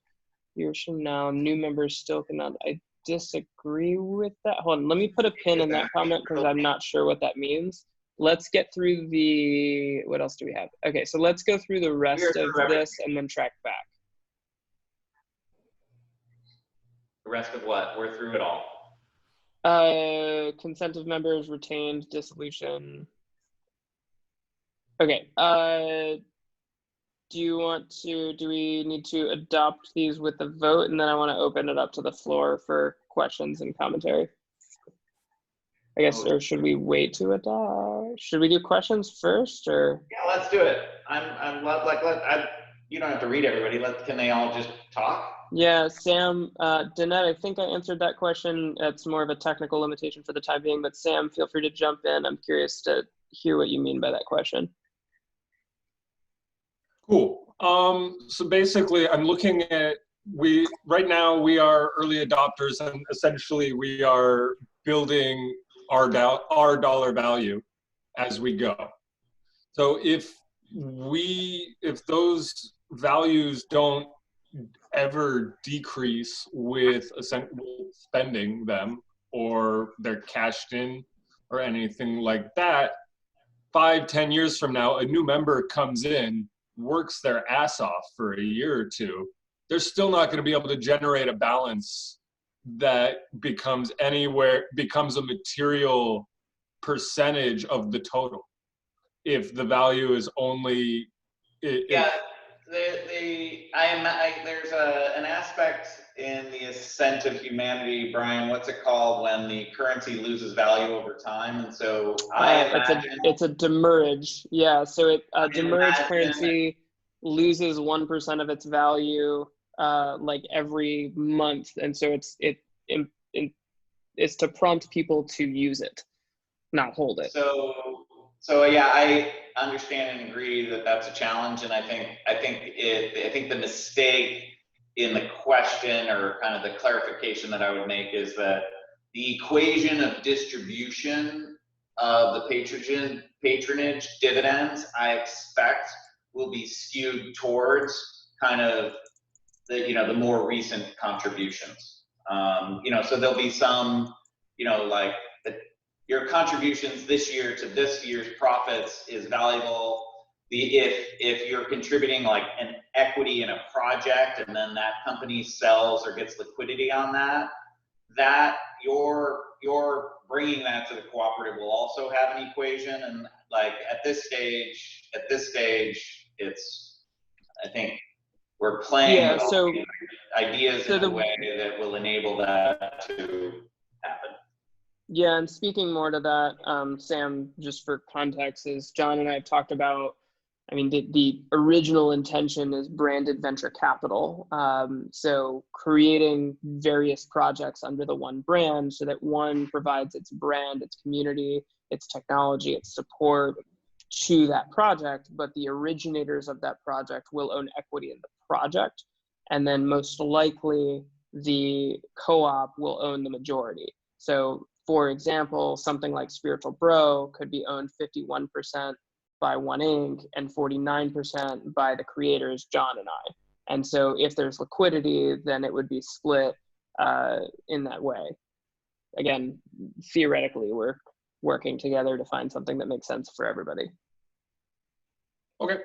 Years from now, new members still cannot. I disagree with that. Hold on, let me put a pin in that comment because I'm not sure what that means. Let's get through what else do we have? Okay, so let's go through the rest of this and then track back. The rest of what? We're through it all. Consent of members, retained, dissolution. Okay, do we need to adopt these with the vote? And then I want to open it up to the floor for questions and commentary. I guess, or should we wait to adopt? Should we do questions first, or? Yeah, let's do it. You don't have to read everybody. Can they all just talk? Yeah, Sam, Danette, I think I answered that question. It's more of a technical limitation for the time being, but Sam, feel free to jump in. I'm curious to hear what you mean by that question. Cool. So basically, I'm looking at, right now we are early adopters, and essentially we are building our dollar value as we go. So if those values don't ever decrease with spending them, or they're cashed in or anything like that, 5-10 years from now, a new member comes in, works their ass off for a year or two, they're still not going to be able to generate a balance that becomes a material percentage of the total. If the value is only, there's an aspect in the ascent of humanity, Brian, what's it called when the currency loses value over time? And so it's a demurrage. Yeah, so demurrage currency loses 1% of its value like every month, and so it's to prompt people to use it, not hold it. So yeah, I understand and agree that that's a challenge, and I think the mistake in the question, or kind of the clarification that I would make, is that the equation of distribution of the patronage dividends, I expect, will be skewed towards kind of the more recent contributions. So there'll be some, like your contributions this year to this year's profits is valuable. If you're contributing like an equity in a project, and then that company sells or gets liquidity on that you're bringing that to the cooperative will also have an equation. And like at this stage, it's, I think we're playing with ideas in a way that will enable that to happen. Yeah, and speaking more to that, Sam, just for context, is John and I have talked about, I mean, the original intention is branded venture capital. So creating various projects under the one brand so that one provides its brand, its community, its technology, its support to that project, but the originators of that project will own equity in the project. And then most likely the co-op will own the majority. So for example, something like Spiritual Bro could be owned 51% by One Inc. and 49% by the creators, John and I. And so if there's liquidity, then it would be split in that way. Again, theoretically, we're working together to find something that makes sense for everybody. Okay.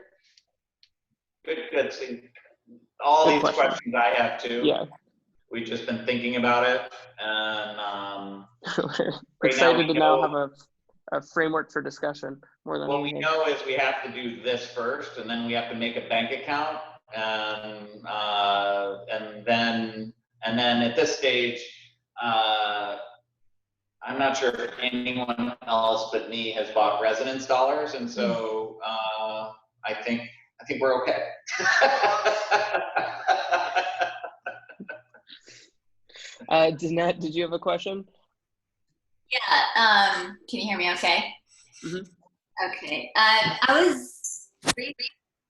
Good. See, all Good these question. questions I have too. Yeah. We've just been thinking about it, and We're excited to now know, have a framework for discussion more than what we anything. know is we have to do this first, and then we have to make a bank account, and then at this stage, I'm not sure if anyone else but me has bought residence dollars, and so I think we're okay. Danette, did you have a question? Yeah, can you hear me okay? Mm-hmm. Okay, I was reading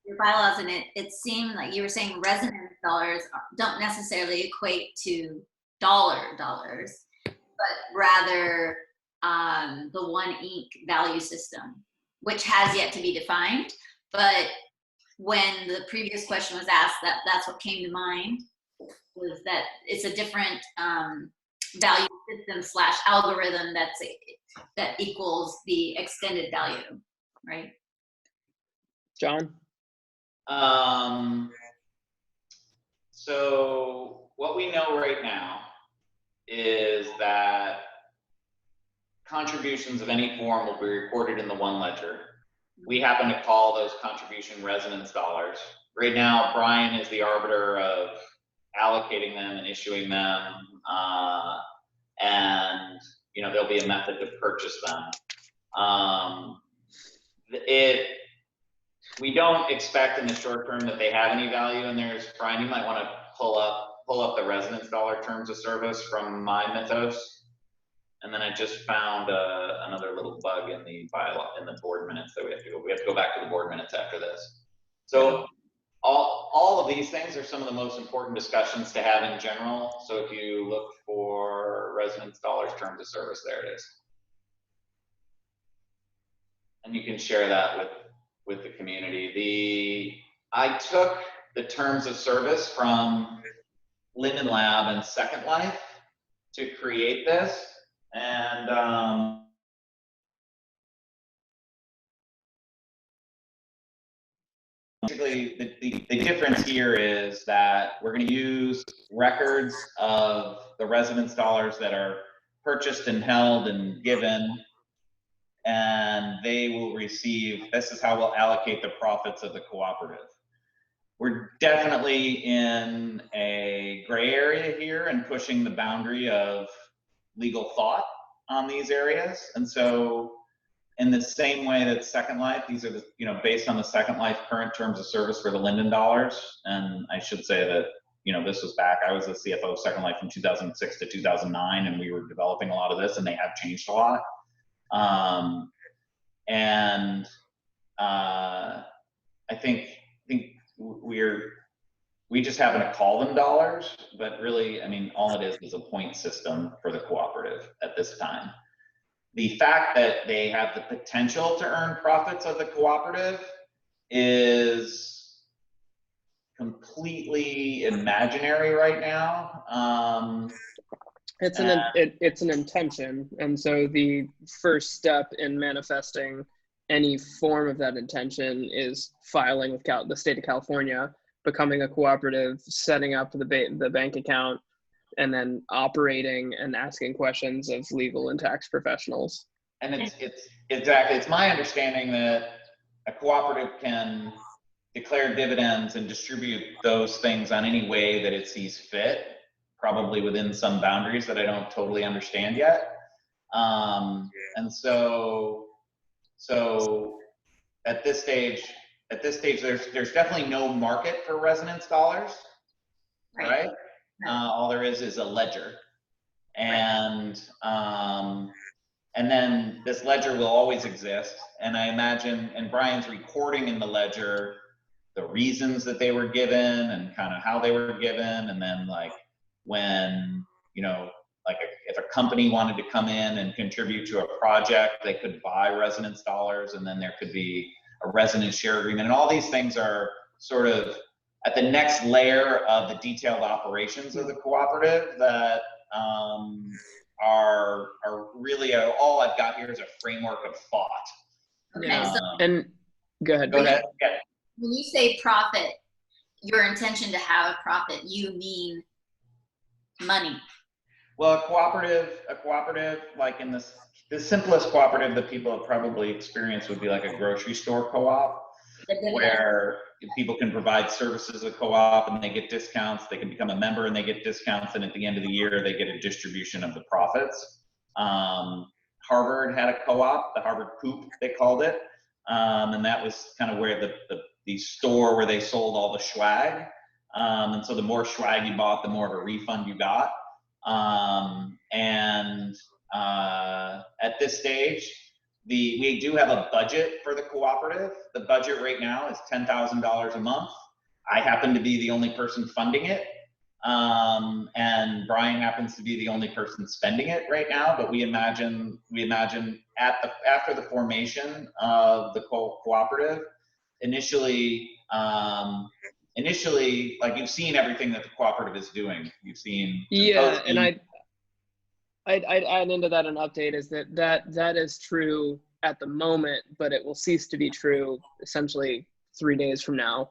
your bylaws and it seemed like you were saying residence dollars don't necessarily equate to dollars, but rather the One Inc. value system, which has yet to be defined. But when the previous question was asked, that's what came to mind, was that it's a different value system / algorithm that equals the extended value, right? John? So what we know right now is that contributions of any form will be recorded in the one ledger. We happen to call those contribution residence dollars. Right now, Brian is the arbiter of allocating them and issuing them, and there'll be a method to purchase them. We don't expect in the short term that they have any value, and Brian, you might want to pull up the residence dollar terms of service from my Mythos. And then I just found another little bug in the bylaw, in the board minutes that we have to go back to the board minutes after this. So all of these things are some of the most important discussions to have in general. So if you look for residence dollars terms of service, there it is. And you can share that with the community. I took the terms of service from Linden Lab and Second Life to create this. And basically, the difference here is that we're going to use records of the residence dollars that are purchased and held and given, and they will receive, this is how we'll allocate the profits of the cooperative. We're definitely in a gray area here and pushing the boundary of legal thought on these areas. And so in the same way that Second Life, these are based on the Second Life current terms of service for the Linden dollars. And I should say that, this was back, I was the CFO of Second Life from 2006 to 2009, and we were developing a lot of this, and they have changed a lot. I think we just happen to call them dollars, but really, all it is a point system for the cooperative at this time. The fact that they have the potential to earn profits of the cooperative is completely imaginary right now. It's an intention, and so the first step in manifesting any form of that intention is filing with the state of California, becoming a cooperative, setting up the bank account, and then operating and asking questions of legal and tax professionals. And it's my understanding that a cooperative can declare dividends and distribute those things on any way that it sees fit, probably within some boundaries that I don't totally understand yet. And so at this stage, there's definitely no market for residence dollars, right? All there is a ledger, and then this ledger will always exist. And I imagine, and Brian's recording in the ledger the reasons that they were given and kind of how they were given, and then when if a company wanted to come in and contribute to a project, they could buy residence dollars, and then there could be a resident share agreement. And all these things are sort of at the next layer of the detailed operations of the cooperative that are really all I've got here is a framework of thought. Okay, Yeah. so And go ahead. Go ahead. Yeah. when you say profit, your intention to have a profit, you mean money. Well, a cooperative, like in the simplest cooperative that people have probably experienced would be like a grocery store co-op, where people can provide services at co-op and they get discounts. They can become a member and they get discounts, and at the end of the year, they get a distribution of the profits. Harvard had a co-op, the Harvard Coop, they called it, and that was kind of where the store where they sold all the swag. And so the more swag you bought, the more of a refund you got. At this stage, we do have a budget for the cooperative. The budget right now is $10,000 a month. I happen to be the only person funding it. And Brian happens to be the only person spending it right now, but we imagine after the formation of the cooperative, initially, like you've seen everything that the cooperative is doing. You've seen and I'd add into that an update is that is true at the moment, but it will cease to be true essentially 3 days from now,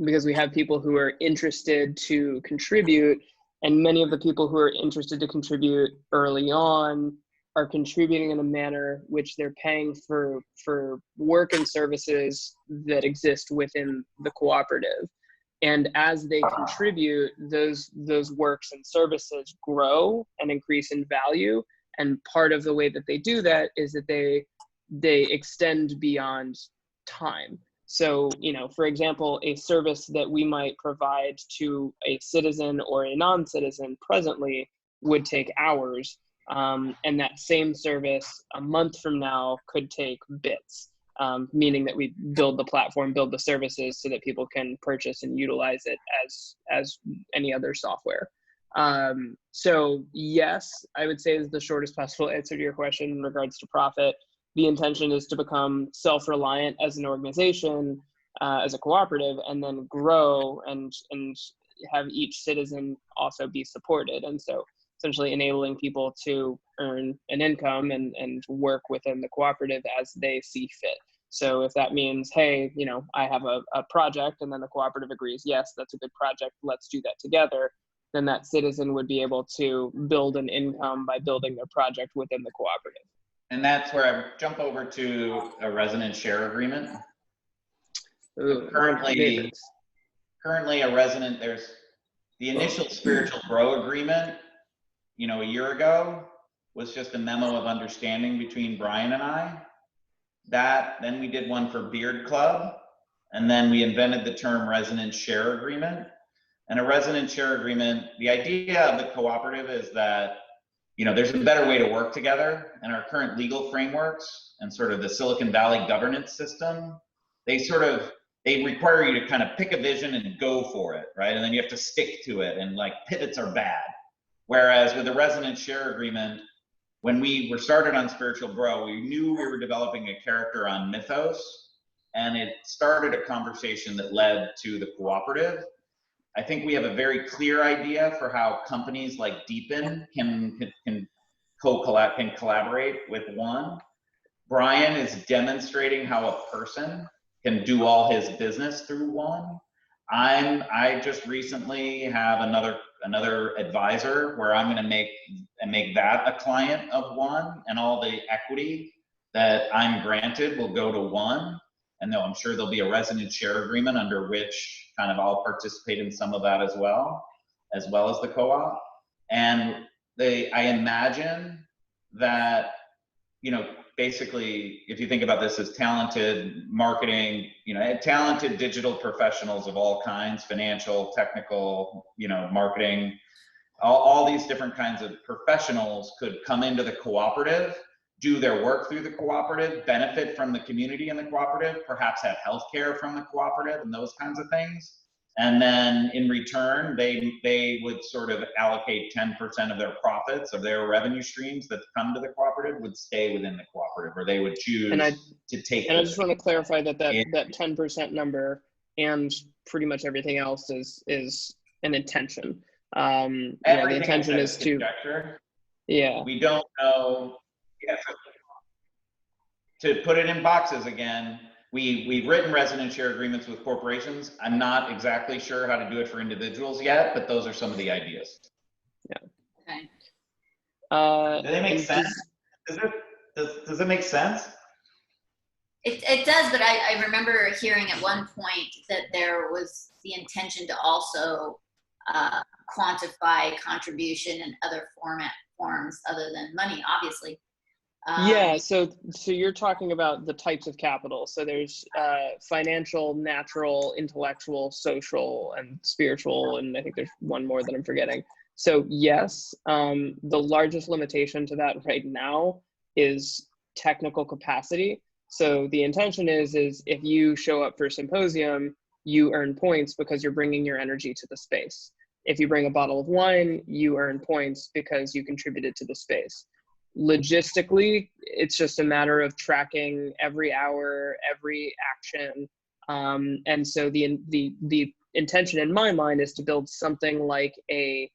because we have people who are interested to contribute, and many of the people who are interested to contribute early on are contributing in a manner which they're paying for work and services that exist within the cooperative. And as they contribute, those works and services grow and increase in value. And part of the way that they do that is that they extend beyond time. So, for example, a service that we might provide to a citizen or a non-citizen presently would take hours. And that same service a month from now could take bits. Meaning that we build the platform, build the services so that people can purchase and utilize it as any other software. So yes, I would say is the shortest possible answer to your question in regards to profit. The intention is to become self-reliant as an organization, as a cooperative, and then grow and have each citizen also be supported. And so essentially enabling people to earn an income and work within the cooperative as they see fit. So if that means, hey, I have a project, and then the cooperative agrees, yes, that's a good project, let's do that together, then that citizen would be able to build an income by building their project within the cooperative. And that's where I jump over to a resident share agreement. Ooh, currently a resident, there's the initial spiritual grow agreement, a year ago, was just a memo of understanding between Brian and I. Then we did one for Beard Club, and then we invented the term resident share agreement. And a resident share agreement, the idea of the cooperative is that, there's a better way to work together, and our current legal frameworks and sort of the Silicon Valley governance system, they require you to kind of pick a vision and go for it, right? And then you have to stick to it, and like pivots are bad. Whereas with a resident share agreement, when we were started on Spiritual Grow, we knew we were developing a character on Mythos, and it started a conversation that led to the cooperative. I think we have a very clear idea for how companies like Deepin can collaborate with one. Brian is demonstrating how a person can do all his business through one. I just recently have another advisor where I'm going to make that a client of one, and all the equity that I'm granted will go to one. And though I'm sure there'll be a resident share agreement under which kind of I'll participate in some of that as well as the co-op. And I imagine that, basically, if you think about this as talented marketing, talented digital professionals of all kinds, financial, technical, marketing, all these different kinds of professionals could come into the cooperative, do their work through the cooperative, benefit from the community in the cooperative, perhaps have healthcare from the cooperative and those kinds of things. And then in return, they would sort of allocate 10% of their profits, of their revenue streams that come to the cooperative, would stay within the cooperative. cooperative, or they would choose And I to take. and I just want to clarify that Yeah. that 10% number and pretty much everything else is an intention. The Everything intention is is to, conjecture. yeah. We don't know. Yeah, so to put it in boxes again, we've written resident share agreements with corporations. I'm not exactly sure how to do it for individuals yet, but those are some of the ideas. Okay. Do they make And sense? Does it make sense? It does, but I remember hearing at one point that there was the intention to also quantify contribution in other forms other than money, obviously. Yeah, so you're talking about the types of capital. So there's financial, natural, intellectual, social, and spiritual, and I think there's one more that I'm forgetting. So yes, the largest limitation to that right now is technical capacity. So the intention is if you show up for a symposium, you earn points because you're bringing your energy to the space. If you bring a bottle of wine, you earn points because you contributed to the space. Logistically, it's just a matter of tracking every hour, every action. And so the intention in my mind is to build something like a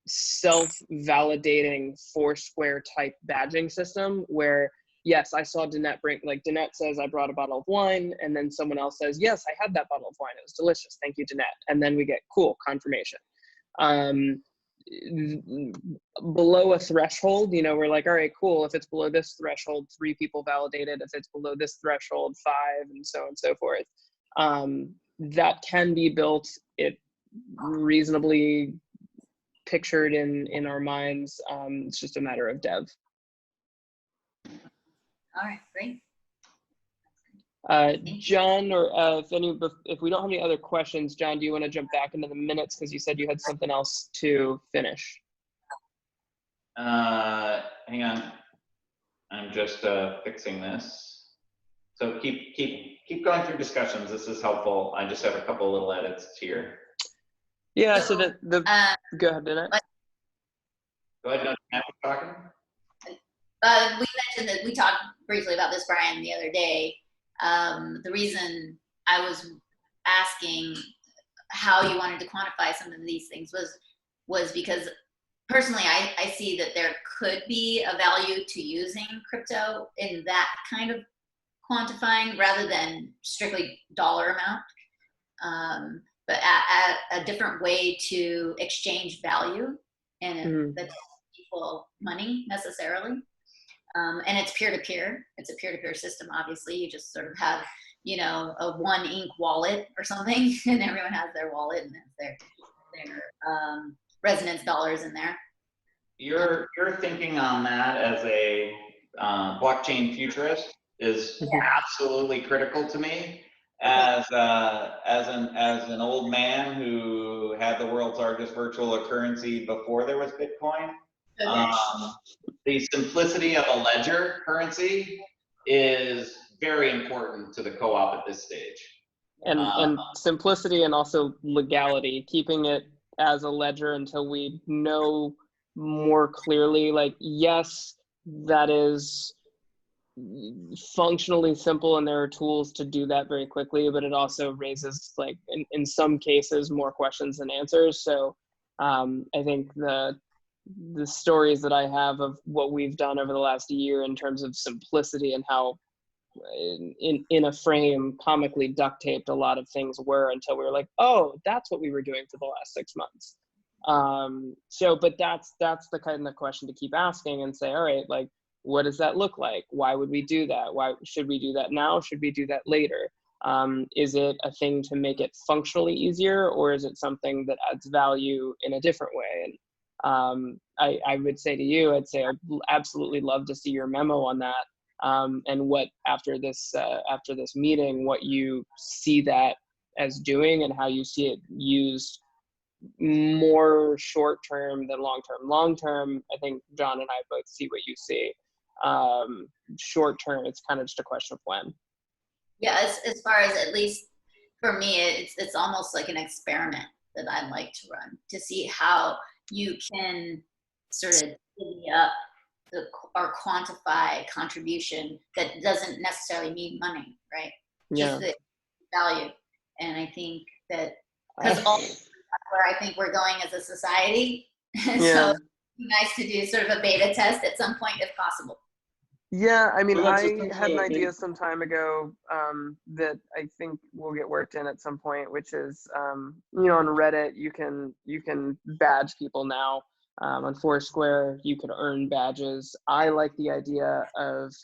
self-validating Foursquare type badging system where, yes, I saw Danette bring, like Danette says, I brought a bottle of wine, and then someone else says, yes, I had that bottle of wine, it was delicious, thank you, Danette. And then we get, cool, confirmation. Below a threshold, we're like, all right, cool, if it's below this threshold, 3 people validated, if it's below this threshold, 5, and so forth. That can be built, it reasonably pictured in our minds. It's just a matter of dev. All right, great. John, or if we don't have any other questions, John, do you want to jump back into the minutes because you said you had something else to finish? Hang on, I'm just fixing this. So keep going through discussions. This is helpful. I just have a couple little edits here. Yeah. So go ahead, Danette. Go ahead, now talking. We mentioned that we talked briefly about this, Brian, the other day. The reason I was asking how you wanted to quantify some of these things was because personally, I see that there could be a value to using crypto in that kind of quantifying rather than strictly dollar amount, but a different way to exchange value and that's equal money necessarily. And it's peer-to-peer. It's a peer-to-peer system, obviously. You just sort of have, a one ink wallet or something, and everyone has their wallet and their residence dollars in there. You're thinking on that as a blockchain futurist is absolutely critical to me. As an old man who had the world's largest virtual currency before there was Bitcoin. The simplicity of a ledger currency is very important to the co-op at this stage. And simplicity and also legality, keeping it as a ledger until we know more clearly, like, yes, that is functionally simple and there are tools to do that very quickly, but it also raises, like, in some cases, more questions than answers. So I think the stories that I have of what we've done over the last year in terms of simplicity and how in a frame comically duct taped a lot of things were until we were like, oh, that's what we were doing for the last 6 months. But that's the kind of question to keep asking and say, all right, like, what does that look like? Why would we do that? Why should we do that now? Should we do that later? Is it a thing to make it functionally easier, or is it something that adds value in a different way? And I would say to you, I'd say I'd absolutely love to see your memo on that. And what after this meeting, what you see that as doing and how you see it used more short term than long term. Long term, I think John and I both see what you see. Short term, it's kind of just a question of when. Yeah, as far as, at least for me, it's almost like an experiment that I'd like to run to see how you can sort of divvy up or quantify contribution that doesn't necessarily mean money, right? Yeah. Just the value. And I think that, because where I think we're going as a society, so Yeah. it'd be nice to do sort of a beta test at some point if possible. Yeah, I mean, Well, that's I essentially had an what idea some time ago that I think will get worked in at some point, which is, on Reddit, you can badge people now. On Foursquare, you could earn badges. I like the idea of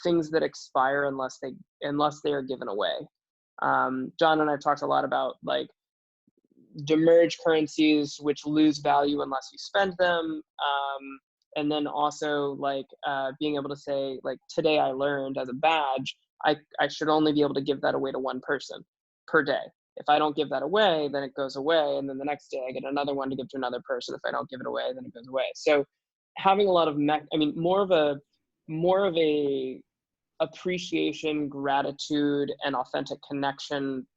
things that expire unless they are given away. John and I have talked a lot about like demerge currencies which lose value unless you spend them, and then also like being able to say like, today I learned as a badge, I should only be able to give that away to one person per day. If I don't give that away, then it goes away, and then the next day I get another one to give to another person. If I don't give it away, then it goes away. So having a lot of more of a appreciation, gratitude, and authentic connection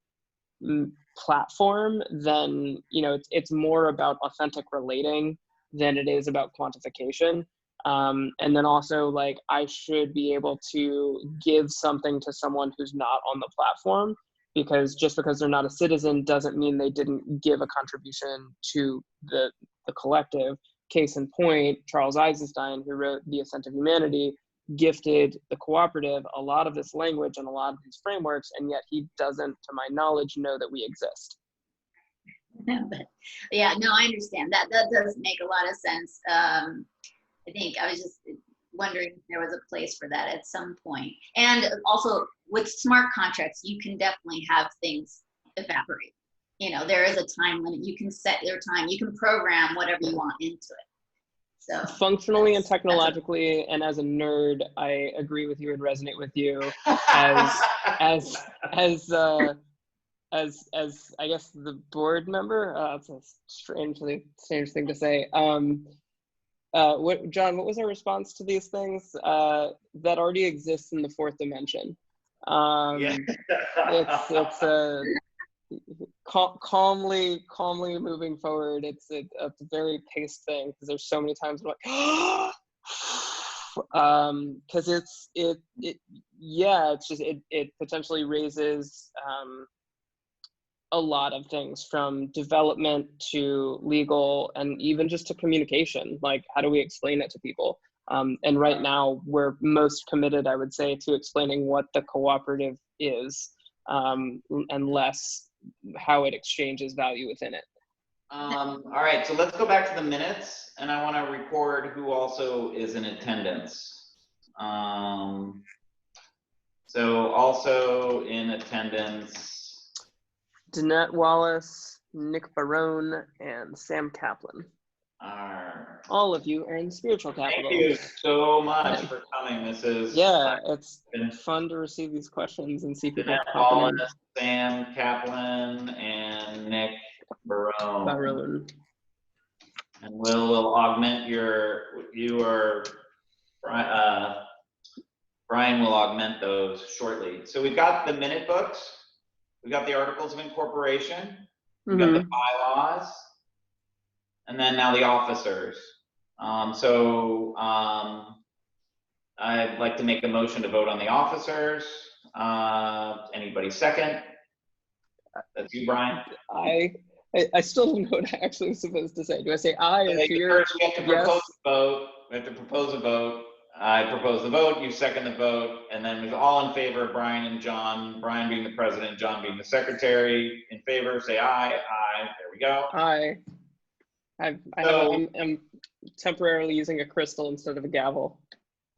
platform, then it's more about authentic relating than it is about quantification. And then also, like, I should be able to give something to someone who's not on the platform, because just because they're not a citizen doesn't mean they didn't give a contribution to the collective. Case in point, Charles Eisenstein, who wrote The Ascent of Humanity, gifted the Cooperative a lot of this language and a lot of these frameworks, and yet he doesn't, to my knowledge, know that we exist. But yeah, no, I understand that. That does make a lot of sense. I think I was just wondering if there was a place for that at some point. And also with smart contracts, you can definitely have things evaporate. There is a time limit. You can set your time. You can program whatever you want into it. So functionally and technologically, and as a nerd, I agree with you and resonate with you. As I guess the board member, it's a strange thing to say. John, what was our response to these things that already exists in the fourth dimension? It's calmly moving forward. It's a very paced thing, because there's so many times I'm like, because it potentially raises a lot of things, from development to legal, and even just to communication. Like, how do we explain it to people? And right now we're most committed, I would say, to explaining what the Cooperative is, and less how it exchanges value within it. All right, so let's go back to the minutes, and I want to record who also is in attendance. So also in attendance, Danette Wallace, Nick Barone, and Sam Kaplan. All of you are in spiritual capital. Thank you so much for coming. This is it's been fun to receive these questions and see people Danette popping in. Wallace, Sam Kaplan, and Nick Barone. And we'll augment Brian will augment those shortly. So we've got the minute books, we've got the articles of incorporation, we've got the bylaws, and then now the officers. I'd like to make a motion to vote on the officers. Anybody second? That's you, Brian. I still don't know what I actually was supposed to say. Do I say aye or fear? First, we have to propose a vote. We have to propose a vote. I propose the vote, you second the vote, and then we're all in favor of Brian and John, Brian being the president, John being the secretary. In favor, say aye. Aye. There we go. Aye. I'm temporarily using a crystal instead of a gavel.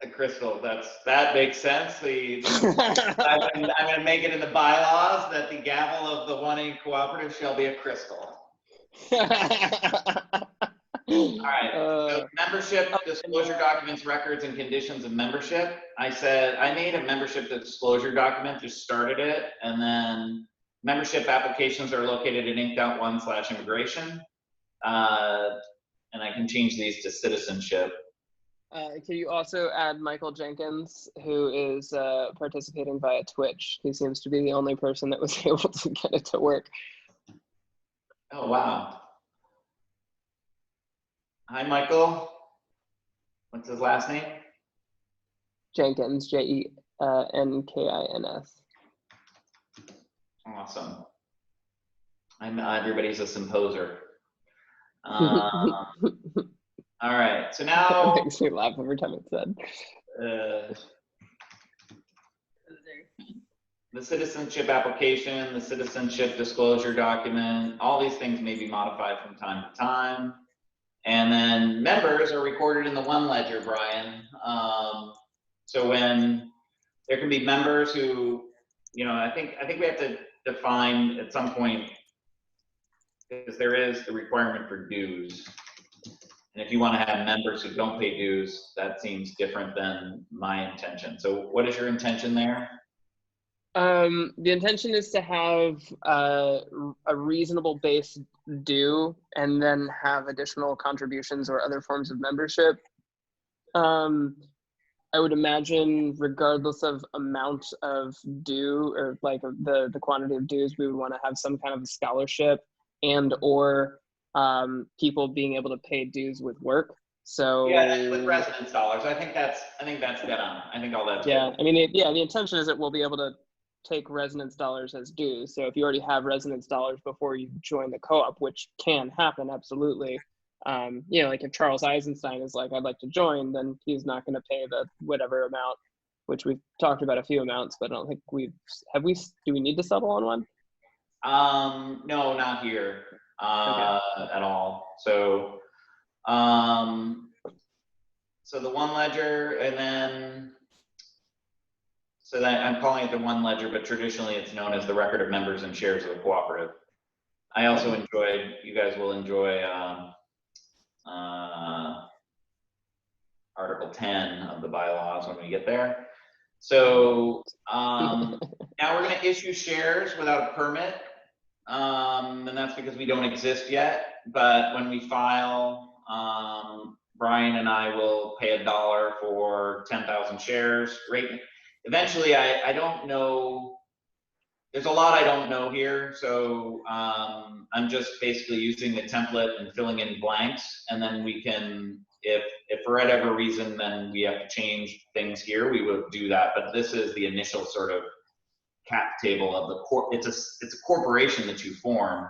A crystal, that makes sense. I'm going to make it in the bylaws that the gavel of the 1A Cooperative shall be a crystal. All right, so membership, disclosure documents, records, and conditions of membership. I made a membership disclosure document, just started it, and then membership applications are located at inc.1/immigration. And I can change these to citizenship. Can you also add Michael Jenkins, who is participating via Twitch? He seems to be the only person that was able to get it to work. Oh, wow. Hi, Michael. What's his last name? Jenkins, Jenkins. Awesome. Everybody's a symposer. All right, so It now makes me laugh every time it's said. The citizenship application, the citizenship disclosure document, all these things may be modified from time to time. And then members are recorded in the one ledger, Brian. So when there can be members who, you know, I think we have to define at some point, because there is the requirement for dues. And if you want to have members who don't pay dues, that seems different than my intention. So what is your intention there? The intention is to have a reasonable base due and then have additional contributions or other forms of membership. I would imagine regardless of amount of due or like the quantity of dues, we would want to have some kind of a scholarship and or people being able to pay dues with work. So yeah, with residence dollars, I think that's dead on. I think all that's yeah. good. I mean, the intention is that we'll be able to take residence dollars as dues. So if you already have residence dollars before you join the co-op, which can happen, absolutely. You know, like if Charles Eisenstein is like, I'd like to join, then he's not going to pay the whatever amount, which we've talked about a few amounts, but I don't think do we need to settle on one? No, not here Okay. at all. So, so the one ledger, and then, so that I'm calling it the one ledger, but traditionally it's known as the record of members and shares of the cooperative. I also enjoyed, you guys will enjoy Article 10 of the bylaws when we get there. So now we're going to issue shares without a permit. And that's because we don't exist yet. But when we file, Brian and I will pay $1 for 10,000 shares. Right. Eventually, I don't know. There's a lot I don't know here. So I'm just basically using the template and filling in blanks. And then we can, if for whatever reason, then we have to change things here, we will do that. But this is the initial sort of cap table of the it's a corporation that you form,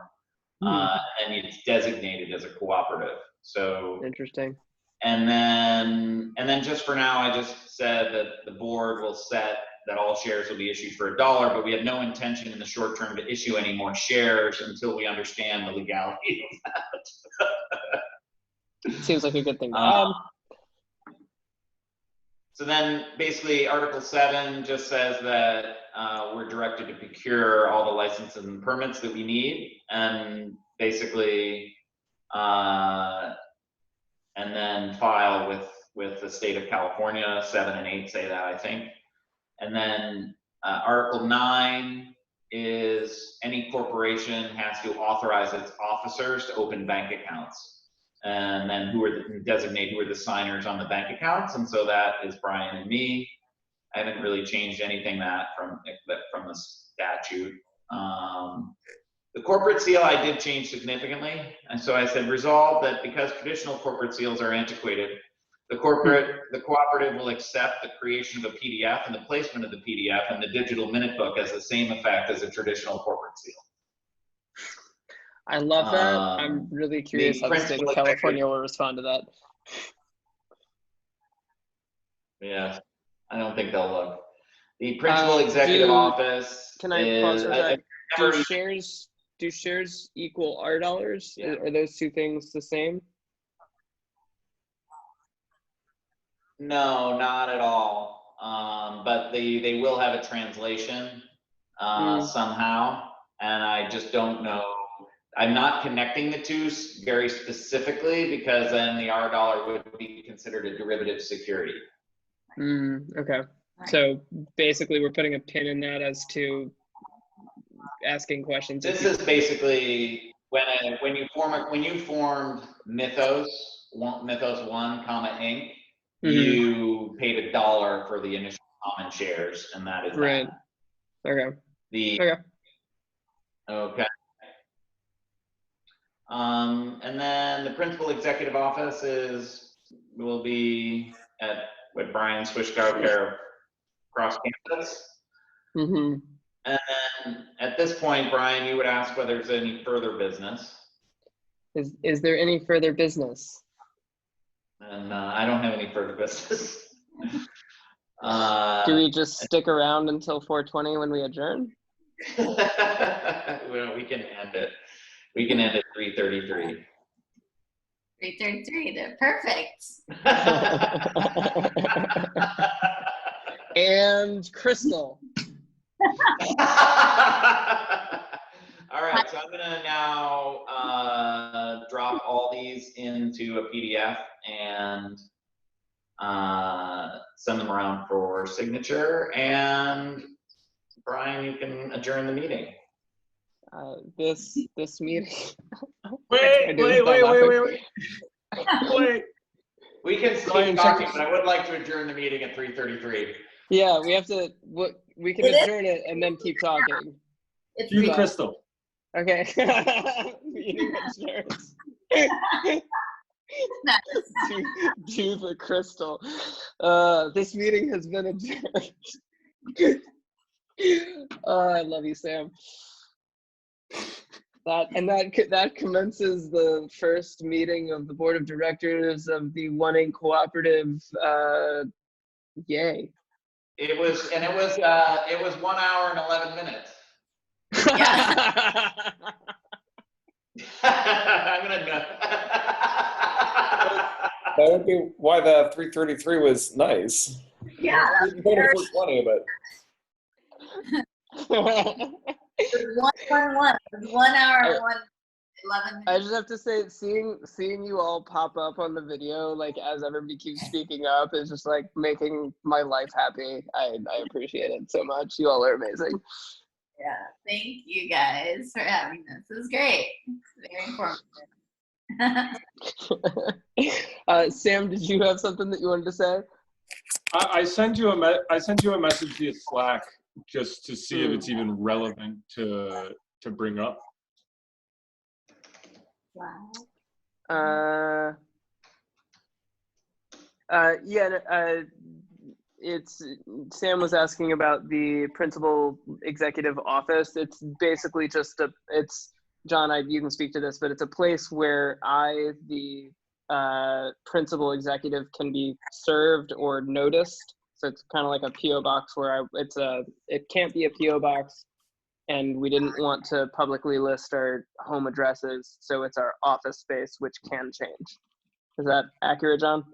and it's designated as a cooperative. So Interesting. and then just for now, I just said that the board will set that all shares will be issued for $1, but we have no intention in the short term to issue any more shares until we understand the legality of that. Seems like a good thing to add. So then basically Article 7 just says that we're directed to procure all the licenses and permits that we need, and basically and then file with the state of California. 7 and 8 say that, I think. And then Article 9 is any corporation has to authorize its officers to open bank accounts, and then designate who are the signers on the bank accounts. And so that is Brian and me. I haven't really changed anything from the statute. The corporate seal I did change significantly. And so I said, resolve that because traditional corporate seals are antiquated, the cooperative will accept the creation of a PDF and the placement of the PDF and the digital minute book as the same effect as a traditional corporate seal. I love that. I'm really curious how the state of California will respond to that. Yeah, I don't think they'll look. The principal executive office. Can I pause for a second? Do shares equal $R? Yeah. Are those two things the same? No, not at all. But they will have a translation somehow, and I just don't know. I'm not connecting the two very specifically because then the $R would be considered a derivative security. Okay. Right. So basically we're putting a pin in that as to asking questions. This is basically when you formed Mythos 1, Inc. You paid $1 for the initial common shares, and that is right. That. Okay. Okay. And then the principal executive office is will be with Brian Swishkow Care across campus. Mm-hmm. And then at this point, Brian, you would ask whether there's any further business. Is there any further business? And I don't have any further business. Do we just stick around until 4:20 when we adjourn? Well, we can end it. We can end at 3:33. 3:33, they're perfect. And Crystal. All right, so I'm gonna now drop all these into a PDF and send them around for signature. And Brian, you can adjourn the meeting. This meeting. Wait. We can Brian, keep talking, but I would like to adjourn the meeting at 3:33. Yeah, we have to. We can adjourn it and then keep talking. It's Cue the crystal. Okay. Meeting adjourned. Do the crystal. This meeting has been adjourned. I love you, Sam. That commences the first meeting of the board of directors of the One Inc. Cooperative. Yay! It was 1 hour and 11 minutes. I'm gonna know. That would be why the 3:33 was nice. Yeah, You can go to 4:20, but it's 1:11. It's 1 hour and 11 I minutes. just have to say, seeing you all pop up on the video, like as everybody keeps speaking up, is just like making my life happy. I appreciate it so much. You all are amazing. Yeah, thank you guys for having this. This is great. It's very informative. Sam, did you have something that you wanted to say? I sent you a message via Slack just to see if it's even relevant to bring up. Wow. It's Sam was asking about the principal executive office. It's basically just John, you can speak to this, but it's a place where the principal executive can be served or noticed. So it's kind of like a PO box where it can't be a PO box, and we didn't want to publicly list our home addresses, so it's our office space, which can change. Is that accurate, John?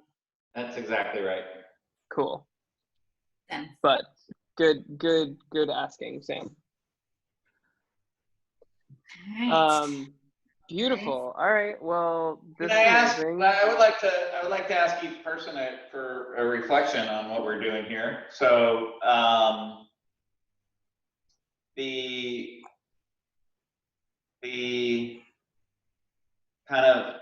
That's exactly right. Cool. Thanks. But good asking, Sam. All right. Beautiful. All right. Well, this Can I ask? amazing. I would like to ask each person for a reflection on what we're doing here. So the kind of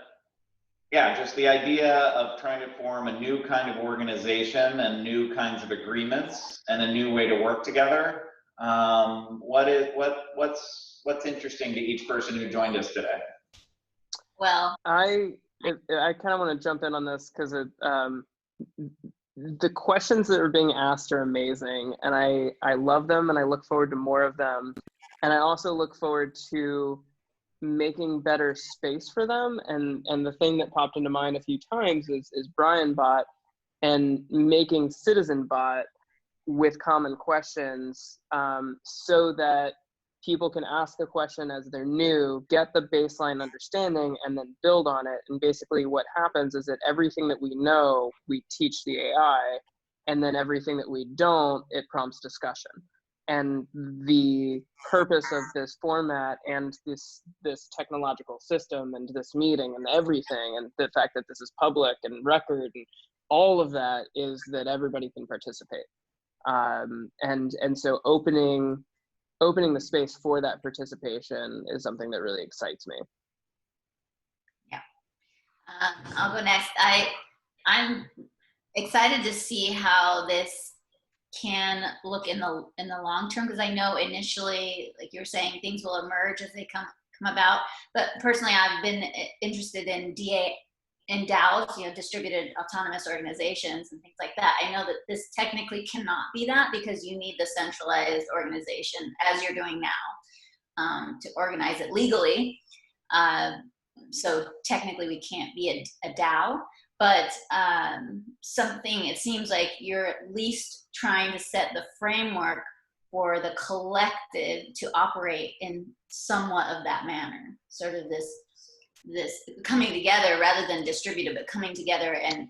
just the idea of trying to form a new kind of organization and new kinds of agreements and a new way to work together. What's interesting to each person who joined us today? Well, I kind of want to jump in on this because the questions that are being asked are amazing, and I love them, and I look forward to more of them, and I also look forward to making better space for them. And the thing that popped into mind a few times is Brian Bot and making Citizen Bot with common questions, so that people can ask a question as they're new, get the baseline understanding, and then build on it. And basically what happens is that everything that we know, we teach the AI, and then everything that we don't, it prompts discussion. And the purpose of this format and this technological system and this meeting and everything, and the fact that this is public and record and all of that, is that everybody can participate. And so opening the space for that participation is something that really excites me. yeah. I'll go next. I'm excited to see how this can look in the long term, because I know initially, like you're saying, things will emerge as they come about. But personally, I've been interested in in DAOs, distributed autonomous organizations and things like that. I know that this technically cannot be that because you need the centralized organization as you're doing now to organize it legally. So technically we can't be a DAO, but something, it seems like you're at least trying to set the framework for the collective to operate in somewhat of that manner, sort of this coming together rather than distributed, but coming together and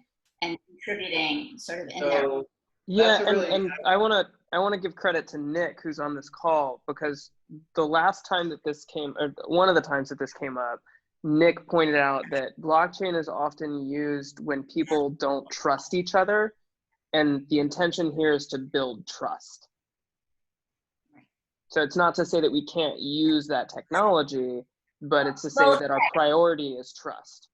contributing sort of in there. Yeah, and I want to give credit to Nick, who's on this call, because the last time that this came, or one of the times that this came up, Nick pointed out that blockchain is often used when people don't trust each other, and the intention here is to build trust. So it's not to say that we can't use that technology, but it's to say that our priority is trust.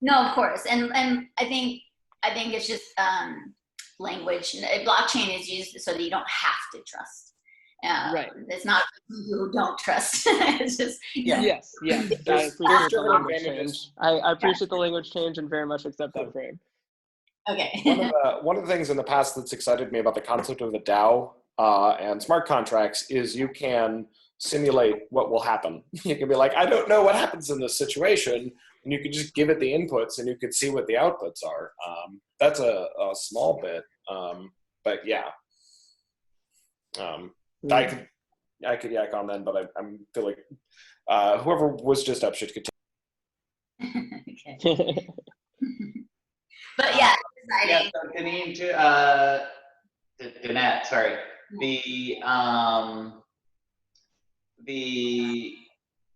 No, of course, and I think it's just language. Blockchain is used so that you don't have to trust. Right. It's not people who don't trust. It's just Yes. I appreciate the language change. I appreciate the language change and very much accept that frame. Okay. One of the things in the past that's excited me about the concept of the DAO and smart contracts is you can simulate what will happen. You can be like, I don't know what happens in this situation, and you can just give it the inputs and you can see what the outputs are. That's a small bit, but yeah. I could yak on then, but I feel like whoever was just up should continue. Okay. But yeah, yeah. So Danette, sorry.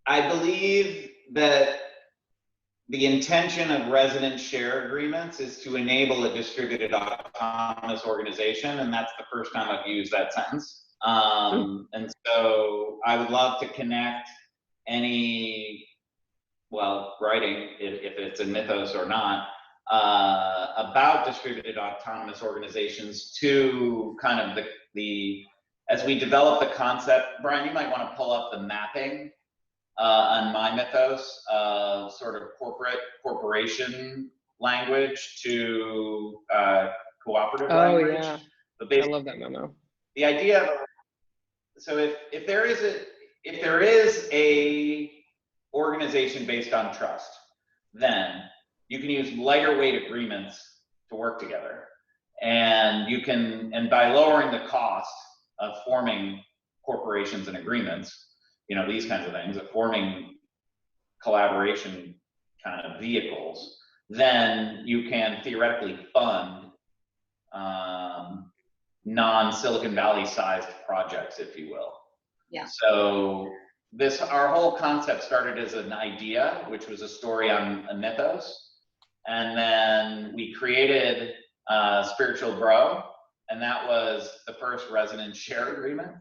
I believe that the intention of resident share agreements is to enable a distributed autonomous organization, and that's the first time I've used that sentence. And so I would love to connect any, writing, if it's in Mythos or not, about distributed autonomous organizations to kind of the as we develop the concept. Brian, you might want to pull up the mapping on my Mythos of sort of corporation language to cooperative language. Yeah. But I love that memo. The idea of, so if there is a organization based on trust, then you can use lighter weight agreements to work together. And by lowering the cost of forming corporations and agreements, these kinds of things, of forming collaboration kind of vehicles, then you can theoretically fund non-Silicon Valley sized projects, if you will. Yeah. So our whole concept started as an idea, which was a story on a Mythos. And then we created Spiritual Bro, and that was the first resonance share agreement.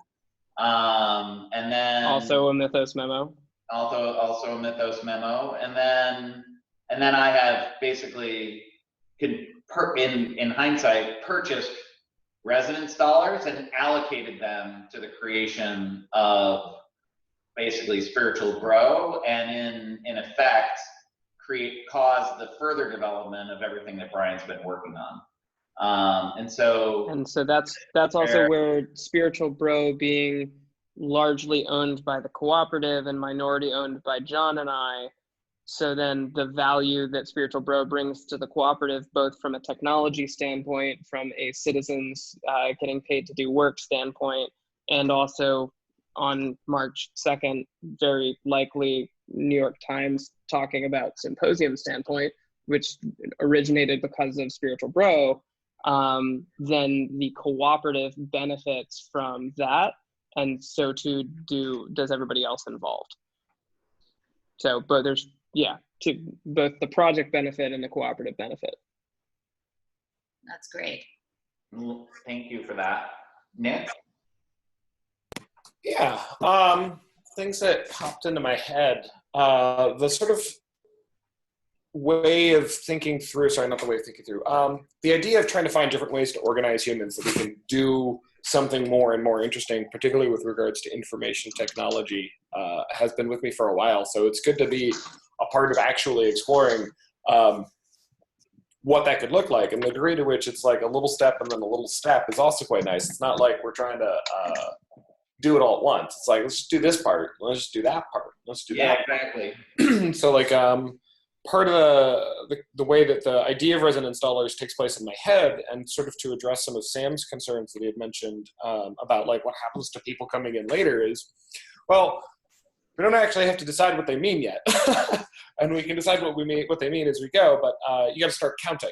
And then also a Mythos memo. Also a Mythos memo. And then I have basically, in hindsight, purchased resonance dollars and allocated them to the creation of basically Spiritual Bro, and in effect cause the further development of everything that Brian's been working on. And so that's also where Spiritual Bro, being largely owned by the cooperative and minority owned by John and I, so then the value that Spiritual Bro brings to the cooperative, both from a technology standpoint, from a citizens getting paid to do work standpoint, and also on March 2nd, very likely New York Times talking about symposium standpoint, which originated because of Spiritual Bro, then the cooperative benefits from that, and so too does everybody else involved. So, but there's, to both the project benefit and the cooperative benefit. That's great. Thank you for that. Nick? Yeah, things that popped into my head. The sort of way of thinking through, the idea of trying to find different ways to organize humans so we can do something more and more interesting, particularly with regards to information technology, has been with me for a while. So it's good to be a part of actually exploring what that could look like. And the degree to which it's like a little step and then a little step is also quite nice. It's not like we're trying to do it all at once. It's like, let's just do this part. Let's just do that part. Let's do that. Exactly. So like part of the way that the idea of resident installers takes place in my head, and sort of to address some of Sam's concerns that he had mentioned about like what happens to people coming in later is, well, we don't actually have to decide what they mean yet. And we can decide what they mean as we go, but you got to start counting.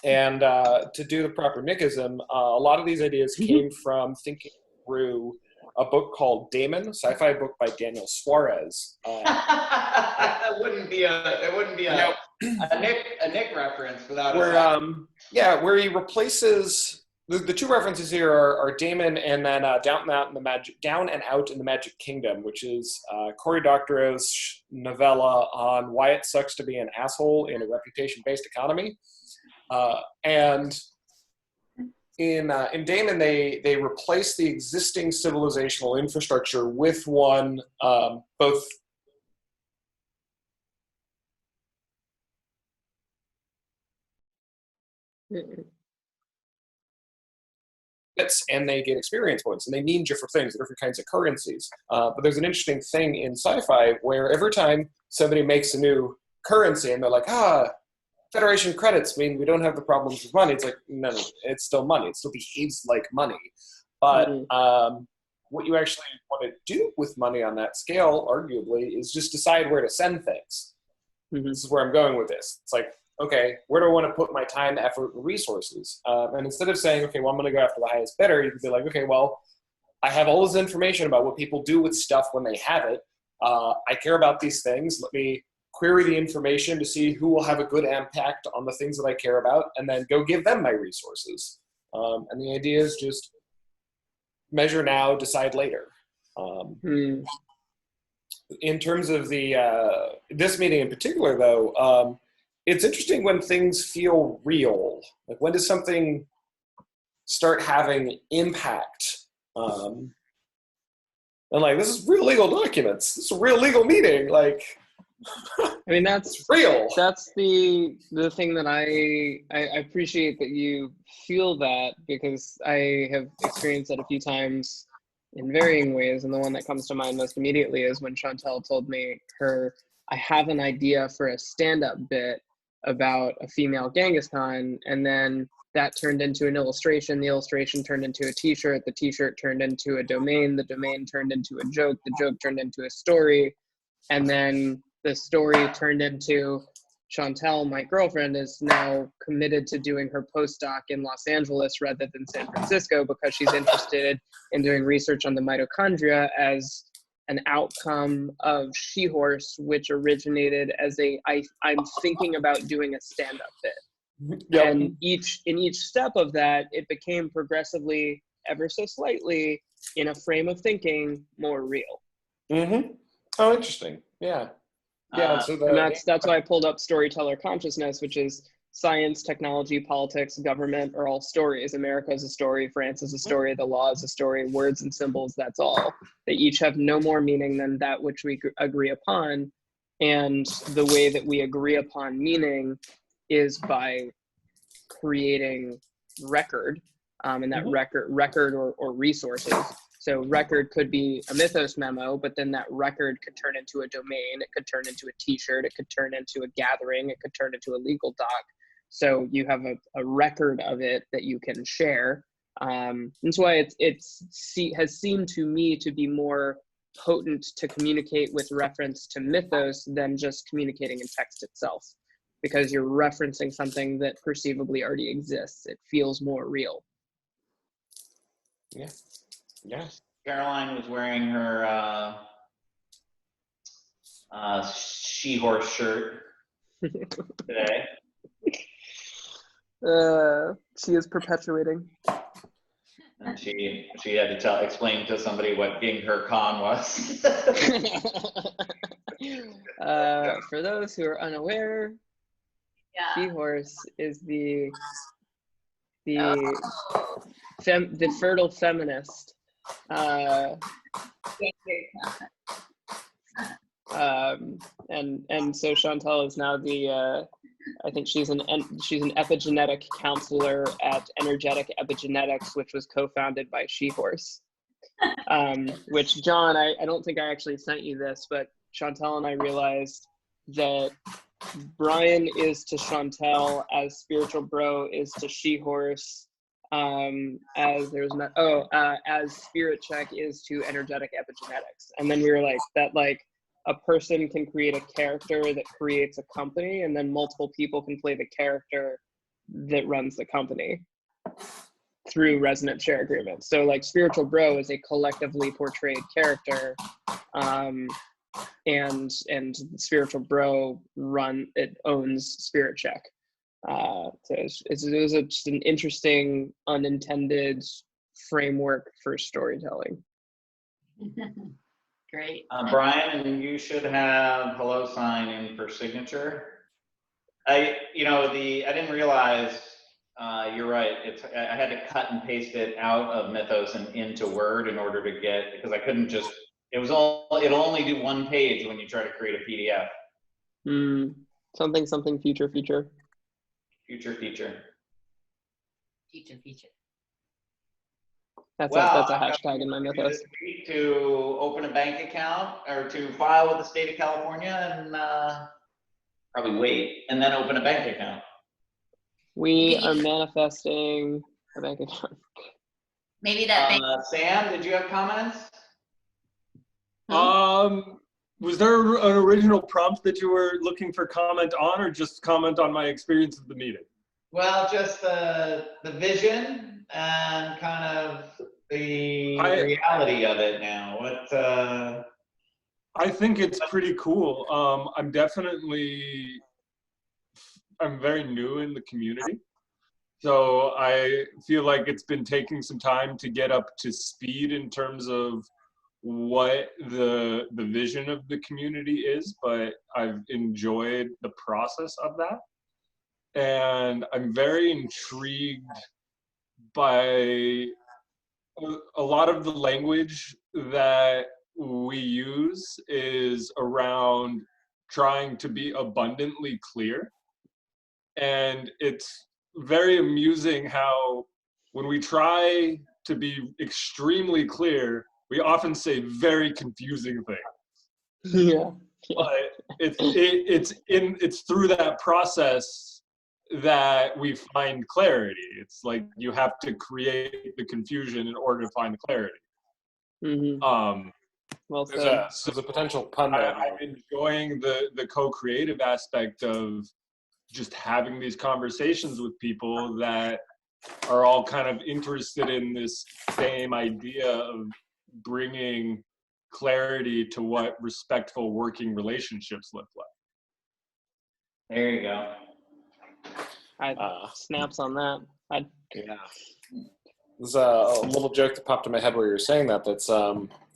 And to do the proper Nickism, a lot of these ideas came from thinking through a book called Damon, a sci-fi book by Daniel Suarez. It wouldn't be a Nick reference without where he replaces the two references here are Damon and then Down and Out in the Magic Kingdom, which is Cory Doctorow's novella on why it sucks to be an asshole in a reputation-based economy. And in Damon, they replace the existing civilizational infrastructure with one both. And they get experience points, and they mean different things, different kinds of currencies. But there's an interesting thing in sci-fi where every time somebody makes a new currency and they're like, Federation credits mean we don't have the problems with money. It's like, no, it's still money. It still behaves like money. But what you actually want to do with money on that scale, arguably, is just decide where to send things. This is where I'm going with this. It's like, okay, where do I want to put my time, effort, and resources? And instead of saying, okay, well, I'm going to go after the highest bidder, you can be like, okay, well, I have all this information about what people do with stuff when they have it. I care about these things. Let me query the information to see who will have a good impact on the things that I care about, and then go give them my resources. And the idea is just measure now, decide later. In terms of this meeting in particular, though, it's interesting when things feel real. Like, when does something start having impact? And like, this is real legal documents. This is a real legal meeting. Like, I mean, that's real. That's the thing that I appreciate that you feel that, because I have experienced that a few times in varying ways. And the one that comes to mind most immediately is when Chantel told me I have an idea for a stand-up bit about a female Genghis Khan, and then that turned into an illustration. The illustration turned into a t-shirt. The t-shirt turned into a domain. The domain turned into a joke. The joke turned into a story. And then the story turned into Chantel, my girlfriend, is now committed to doing her postdoc in Los Angeles rather than San Francisco, because she's interested in doing research on the mitochondria as an outcome of She-Horse, which originated as I'm thinking about doing a stand-up bit. Yep. And in each step of that, it became progressively, ever so slightly, in a frame of thinking, more real. Oh, interesting. Yeah. Yeah. So and that's why I pulled up storyteller consciousness, which is science, technology, politics, government are all stories. America is a story. France is a story. The law is a story. Words and symbols, that's all. They each have no more meaning than that which we agree upon. And the way that we agree upon meaning is by creating record, and that record or resources. So record could be a Mythos memo, but then that record could turn into a domain. It could turn into a t-shirt. It could turn into a gathering. It could turn into a legal doc. So you have a record of it that you can share. That's why it has seemed to me to be more potent to communicate with reference to mythos than just communicating in text itself, because you're referencing something that perceivably already exists. It feels more real. Yeah. Yeah. Caroline was wearing her She-Horse shirt today. She is perpetuating. And she had to explain to somebody what Ging-Her Khan was. For those who are unaware, She-Horse is the fertile feminist. And so Chantal is now the I think she's an epigenetic counselor at Energetic Epigenetics, which was co-founded by She-Horse. Which, John, I don't think I actually sent you this, but Chantel and I realized that Brian is to Chantel as Spiritual Bro is to She-Horse, as Spirit Check is to Energetic Epigenetics. And then we were like, that like a person can create a character that creates a company, and then multiple people can play the character that runs the company through resonant share agreements. So like Spiritual Bro is a collectively portrayed character, and Spiritual Bro owns Spirit Check. So it was just an interesting unintended framework for storytelling. Great. Brian, and you should have hello sign in for signature. I didn't realize, you're right. I had to cut and paste it out of Mythos and into Word in order to get, because I couldn't just, it'll only do one page when you try to create a PDF. Something future. Future. That's a hashtag in my Mythos. To open a bank account or to file with the state of California and probably wait and then open a bank account. We are manifesting a bank account. Maybe that bank. Sam, did you have comments? Was there an original prompt that you were looking for comment on, or just comment on my experience of the meeting? Well, just the vision and kind of the reality of it now. I think it's pretty cool. I'm very new in the community. So I feel like it's been taking some time to get up to speed in terms of what the vision of the community is, but I've enjoyed the process of that. And I'm very intrigued by a lot of the language that we use is around trying to be abundantly clear. And it's very amusing how when we try to be extremely clear, we often say very confusing things. Yeah. But it's through that process that we find clarity. It's like you have to create the confusion in order to find the clarity. Mm-hmm. Well said. There's a potential pun there. I'm enjoying the co-creative aspect of just having these conversations with people that are all kind of interested in this same idea of bringing clarity to what respectful working relationships look like. There you go. Snaps on that. Yeah. There's a little joke that popped in my head where you were saying that. That's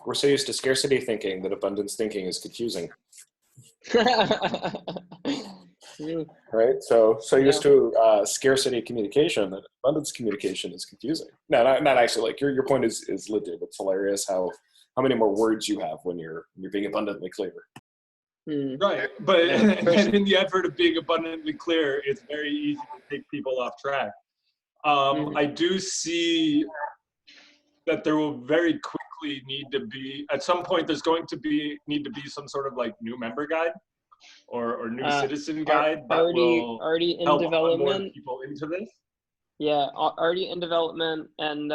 we're so used to scarcity thinking that abundance thinking is confusing. Right? So used to scarcity communication that abundance communication is confusing. No, not actually. Like your point is legit. It's hilarious how many more words you have when you're being abundantly clear. Right, but in the effort of being abundantly clear, it's very easy to take people off track. I do see that there will very quickly need to be, at some point, there's going to need to be some sort of like new member guide or new citizen guide that already in help development. onboard people into this. Yeah, already in development, and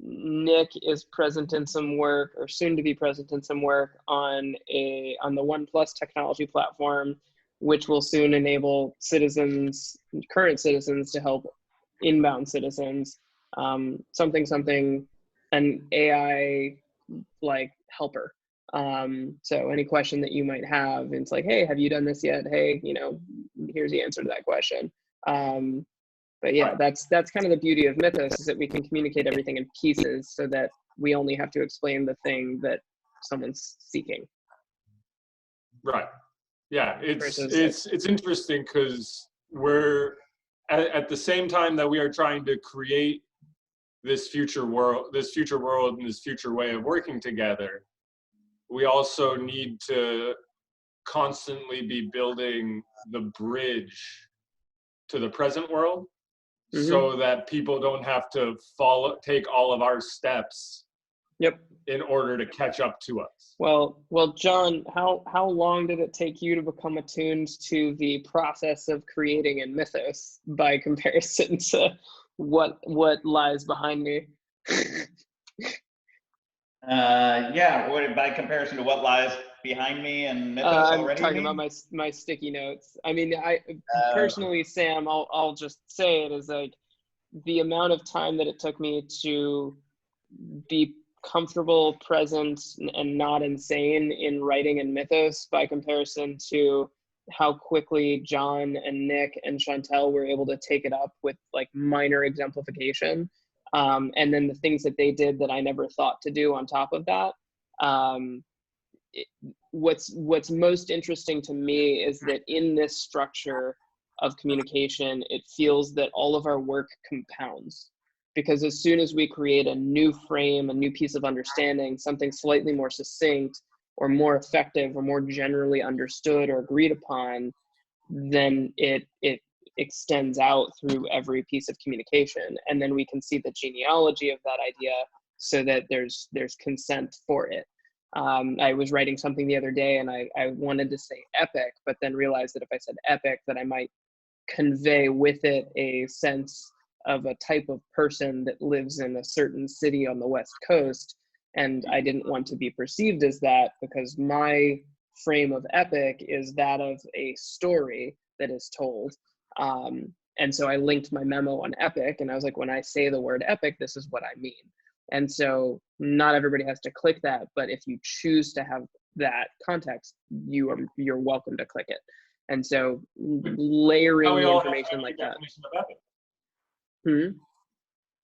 Nick is present in some work, or soon to be present in some work on the OnePlus technology platform, which will soon enable current citizens to help inbound citizens, an AI like helper. So any question that you might have, it's like, hey, have you done this yet? Hey, here's the answer to that question. But yeah, that's kind of the beauty of Mythos, is that we can communicate everything in pieces so that we only have to explain the thing that someone's seeking. Right. Yeah, it's interesting because we're at the same time that we are trying to create this future world and this future way of working together, we also need to constantly be building the bridge to the present world, Mhm. so that people don't have to take all of our steps Yep. in order to catch up to us. Well, John, how long did it take you to become attuned to the process of creating in Mythos by comparison to what lies behind me? Yeah, by comparison to what lies behind me and Mythos I'm already? talking about my sticky notes. I mean, I personally, Sam, I'll just say it is like the amount of time that it took me to be comfortable, present, and not insane in writing in Mythos by comparison to how quickly John and Nick and Chantel were able to take it up with like minor exemplification. And then the things that they did that I never thought to do on top of that. What's most interesting to me is that in this structure of communication, it feels that all of our work compounds. Because as soon as we create a new frame, a new piece of understanding, something slightly more succinct or more effective or more generally understood or agreed upon, then it extends out through every piece of communication. And then we can see the genealogy of that idea so that there's consent for it. I was writing something the other day and I wanted to say epic, but then realized that if I said epic, that I might convey with it a sense of a type of person that lives in a certain city on the West Coast. And I didn't want to be perceived as that because my frame of epic is that of a story that is told. And so I linked my memo on epic and I was like, when I say the word epic, this is what I mean. And so not everybody has to click that, but if you choose to have that context, you're welcome to click it. And so layering the information like that.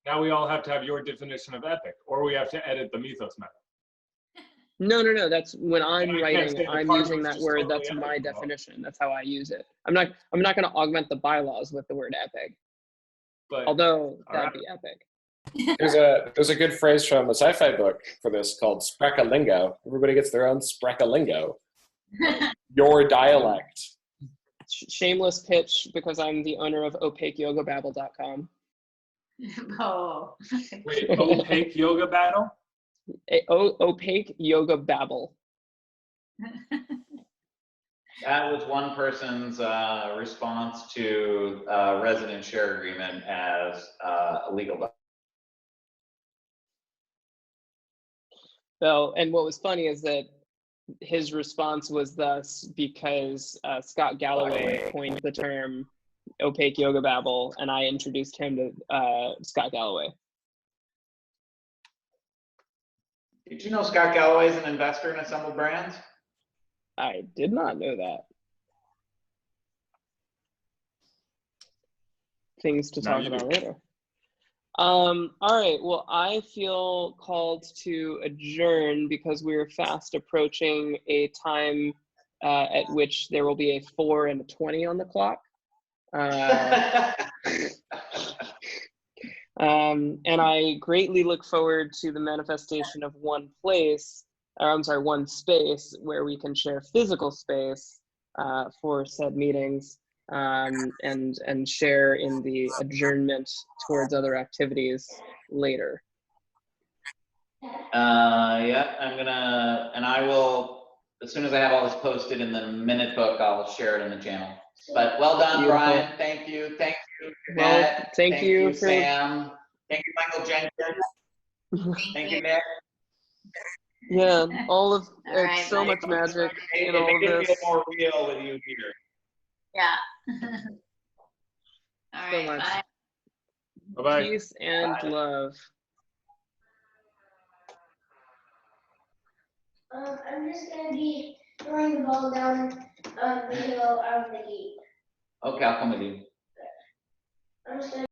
Now we all have to have your definition of epic, or we have to edit the Mythos method. No. That's when I'm writing, I'm using that word. Totally That's my definition. That's how I use it. I'm not going to augment the bylaws with the word epic. But, although that'd be epic. There's a good phrase from a sci-fi book for this called Sprakalingo. Everybody gets their own Sprakalingo. Your dialect. Shameless pitch because I'm the owner of opakeyogababble.com. Oh. Wait, opaque yoga battle? Opaque yoga babble. That was one person's response to resident share agreement as illegal. So, and what was funny is that his response was thus because Scott Galloway coined the term opaque yoga babble, and I introduced him to Scott Galloway. Did you know Scott Galloway is an investor in Assemble Brands? I did not know that. Things to talk about later. All right, well, I feel called to adjourn because we're fast approaching a time at which there will be a 4 and a 20 on the clock. And I greatly look forward to the manifestation of one space where we can share physical space for said meetings. And share in the adjournment towards other activities later. Yeah, and I will, as soon as I have all this posted in the minute book, I'll share it in the channel. But well done, beautiful. Brian. Thank you. Thank you, Jeanette. Thank you, Sam. Thank you, Michael Jenkins. Thank you, Nick. Yeah, it's so much magic in all of this. It feel more real with you here. Yeah. All right. Bye. Bye-bye. Peace and love. I'm just gonna be throwing the ball down the hill out of the gate. Okay, I'll come with you. I'm just gonna